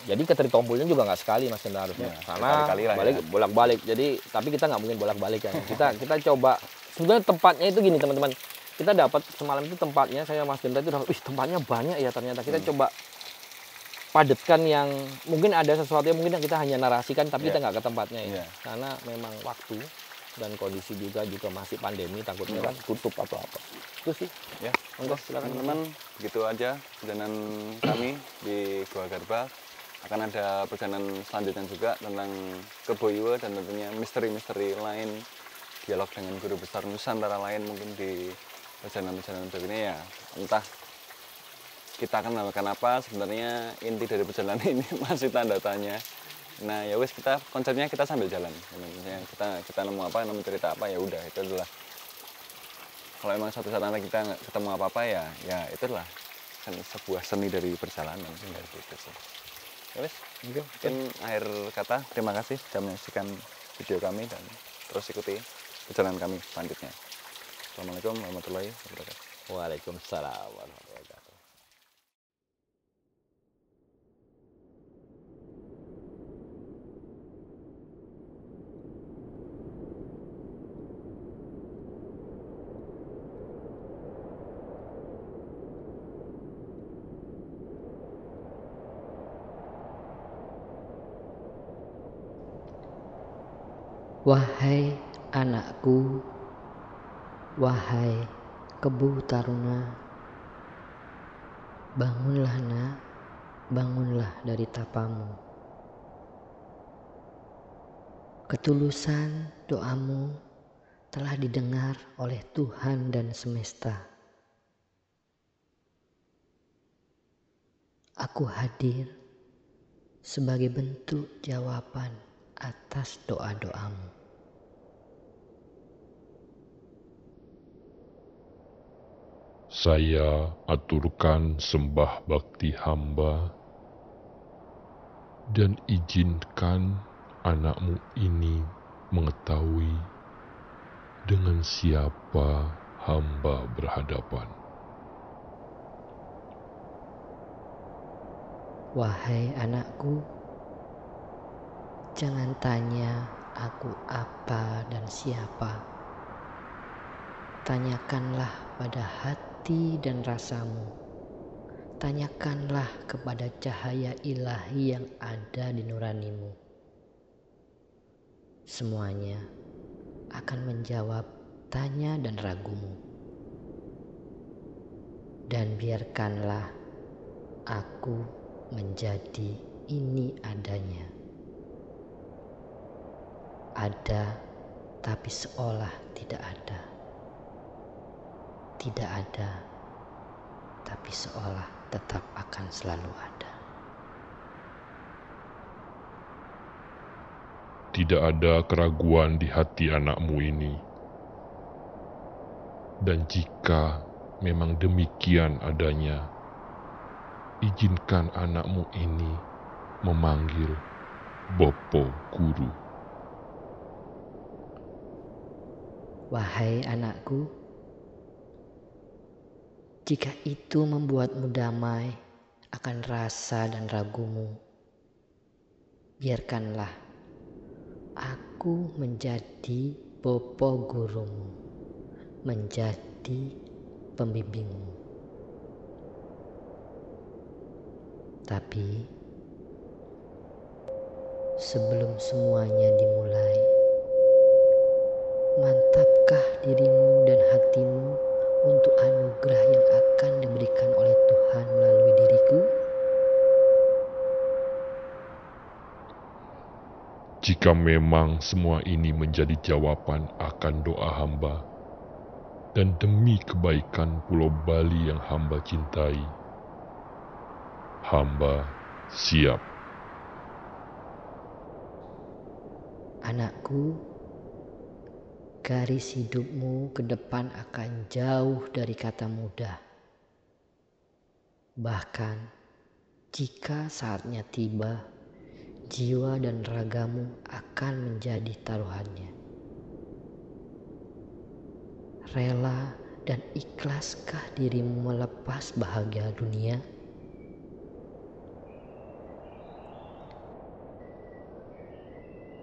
Jadi ke Tirtompulnya juga nggak sekali Mas Hendra harusnya. Karena balik bolak-balik. Jadi tapi kita nggak mungkin bolak-balik kan. Kita coba. Sebenarnya tempatnya itu gini teman-teman. Kita dapat semalam itu tempatnya, saya Mas Hendra itu dapat, tempatnya banyak ya ternyata. Kita coba padatkan yang mungkin ada sesuatu yang mungkin kita hanya narasikan tapi kita nggak ke tempatnya ya. Karena memang waktu dan kondisi juga masih pandemi, takutnya kan tutup atau apa. Itu sih. Ya, monggo silakan teman-teman. Begitu aja perjalanan kami di Goa Garba. Akan ada perjalanan selanjutnya juga tentang Keboiwa dan tentunya misteri-misteri lain, dialog dengan guru besar Nusantara lain mungkin di perjalanan-perjalanan berikutnya ya. Entah kita akan melakukan apa, sebenarnya inti dari perjalanan ini masih tanda tanya. Nah ya wes, kita konsepnya kita sambil jalan. Kita nemu apa, nemu cerita apa, ya udah itu adalah. Kalau emang suatu saat nanti kita nggak ketemu apa-apa ya itulah kan sebuah seni dari perjalanan gitu sih. Ya wes, mungkin akhir kata terima kasih sudah menyaksikan video kami dan terus ikuti perjalanan kami selanjutnya. Assalamualaikum warahmatullahi wabarakatuh. Waalaikumsalam warahmatullahi wabarakatuh. Wahai anakku, wahai Kebu Taruna, bangunlah nak, bangunlah dari tapamu. Ketulusan doamu telah didengar oleh Tuhan dan semesta. Aku hadir sebagai bentuk jawaban atas doa-doamu. Saya aturkan sembah bakti hamba dan izinkan anakmu ini mengetahui dengan siapa hamba berhadapan. Wahai anakku, jangan tanya aku apa dan siapa. Tanyakanlah pada hati dan rasamu. Tanyakanlah kepada cahaya ilahi yang ada di nuranimu. Semuanya akan menjawab tanya dan ragumu. Dan biarkanlah aku menjadi ini adanya. Ada, tapi seolah tidak ada. Tidak ada, tapi seolah tetap akan selalu ada. Tidak ada keraguan di hati anakmu ini. Dan jika memang demikian adanya, izinkan anakmu ini memanggil Bopo Guru. Wahai anakku, jika itu membuatmu damai akan rasa dan ragumu, biarkanlah aku menjadi Bopo Gurumu, menjadi pembimbingmu. Tapi sebelum semuanya dimulai, mantapkah dirimu dan hatimu untuk anugerah yang akan diberikan oleh Tuhan melalui diriku? Jika memang semua ini menjadi jawaban akan doa hamba, dan demi kebaikan Pulau Bali yang hamba cintai, hamba siap. Anakku, garis hidupmu ke depan akan jauh dari kata mudah. Bahkan jika saatnya tiba, jiwa dan ragamu akan menjadi taruhannya. Rela dan ikhlaskah dirimu melepas bahagia dunia?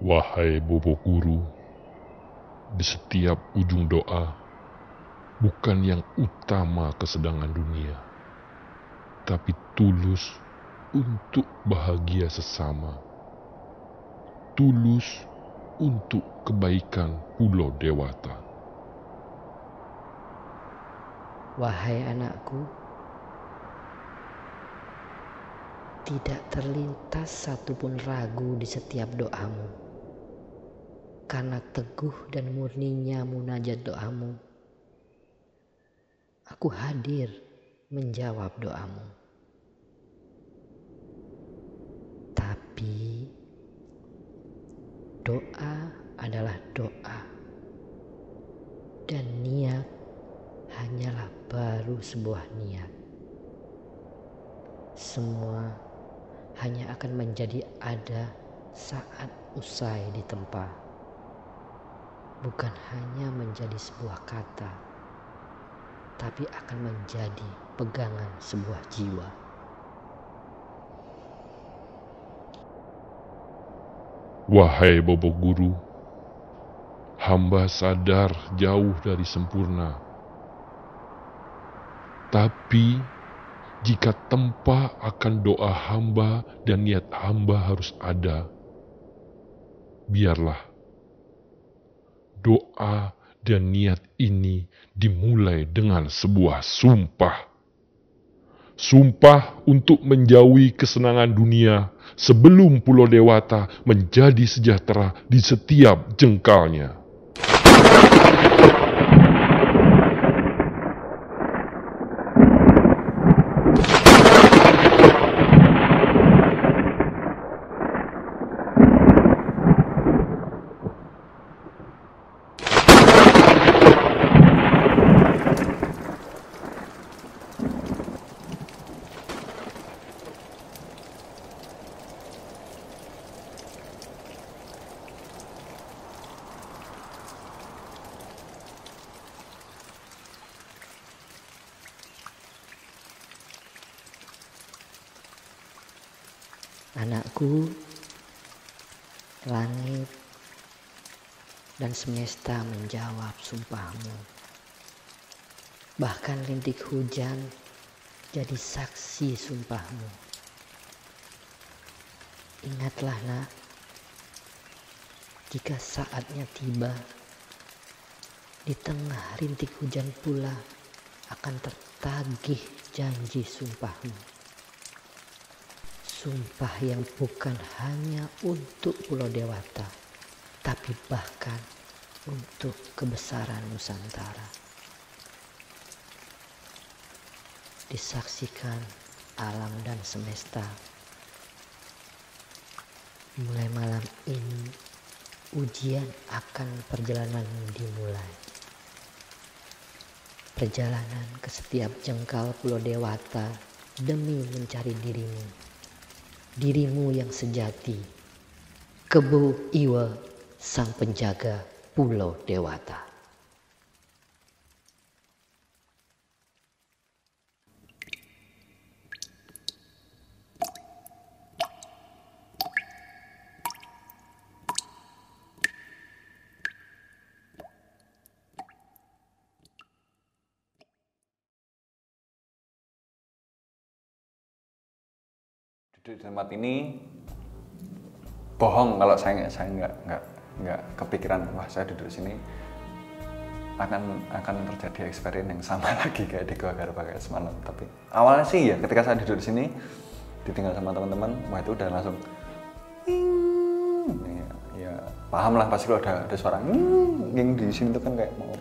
Wahai Bopo Guru, di setiap ujung doa, bukan yang utama kesenangan dunia, tapi tulus untuk bahagia sesama, tulus untuk kebaikan Pulau Dewata. Wahai anakku, tidak terlintas satupun ragu di setiap doamu. Karena teguh dan murninya munajat doamu, aku hadir menjawab doamu. Tapi doa adalah doa, dan niat hanyalah baru sebuah niat. Semua hanya akan menjadi ada saat usai ditempa. Bukan hanya menjadi sebuah kata, tapi akan menjadi pegangan sebuah jiwa. Wahai Bopo Guru, hamba sadar jauh dari sempurna. Tapi jika tempa akan doa hamba dan niat hamba harus ada, biarlah doa dan niat ini dimulai dengan sebuah sumpah. Sumpah untuk menjauhi kesenangan dunia sebelum Pulau Dewata menjadi sejahtera di setiap jengkalnya. Anakku, langit dan semesta menjawab sumpahmu. Bahkan rintik hujan jadi saksi sumpahmu. Ingatlah nak, jika saatnya tiba, Di tengah rintik hujan pula akan tertagih janji sumpahmu. Sumpah yang bukan hanya untuk Pulau Dewata, tapi bahkan untuk kebesaran Nusantara. Disaksikan alam dan semesta. Mulai malam ini, ujian akan perjalananmu dimulai. Perjalanan ke setiap jengkal Pulau Dewata demi mencari dirimu. Dirimu yang sejati. Kebo Iwa, sang penjaga Pulau Dewata. Duduk di tempat ini bohong kalau saya nggak kepikiran wah saya duduk di sini akan terjadi experience yang sama lagi kayak di Gua Garba kayak semalam. Tapi awalnya sih ya ketika saya duduk di sini ditinggal sama teman-teman, wah itu udah langsung ya paham lah pasti kalau ada suara yang di sini tuh kan kayak mau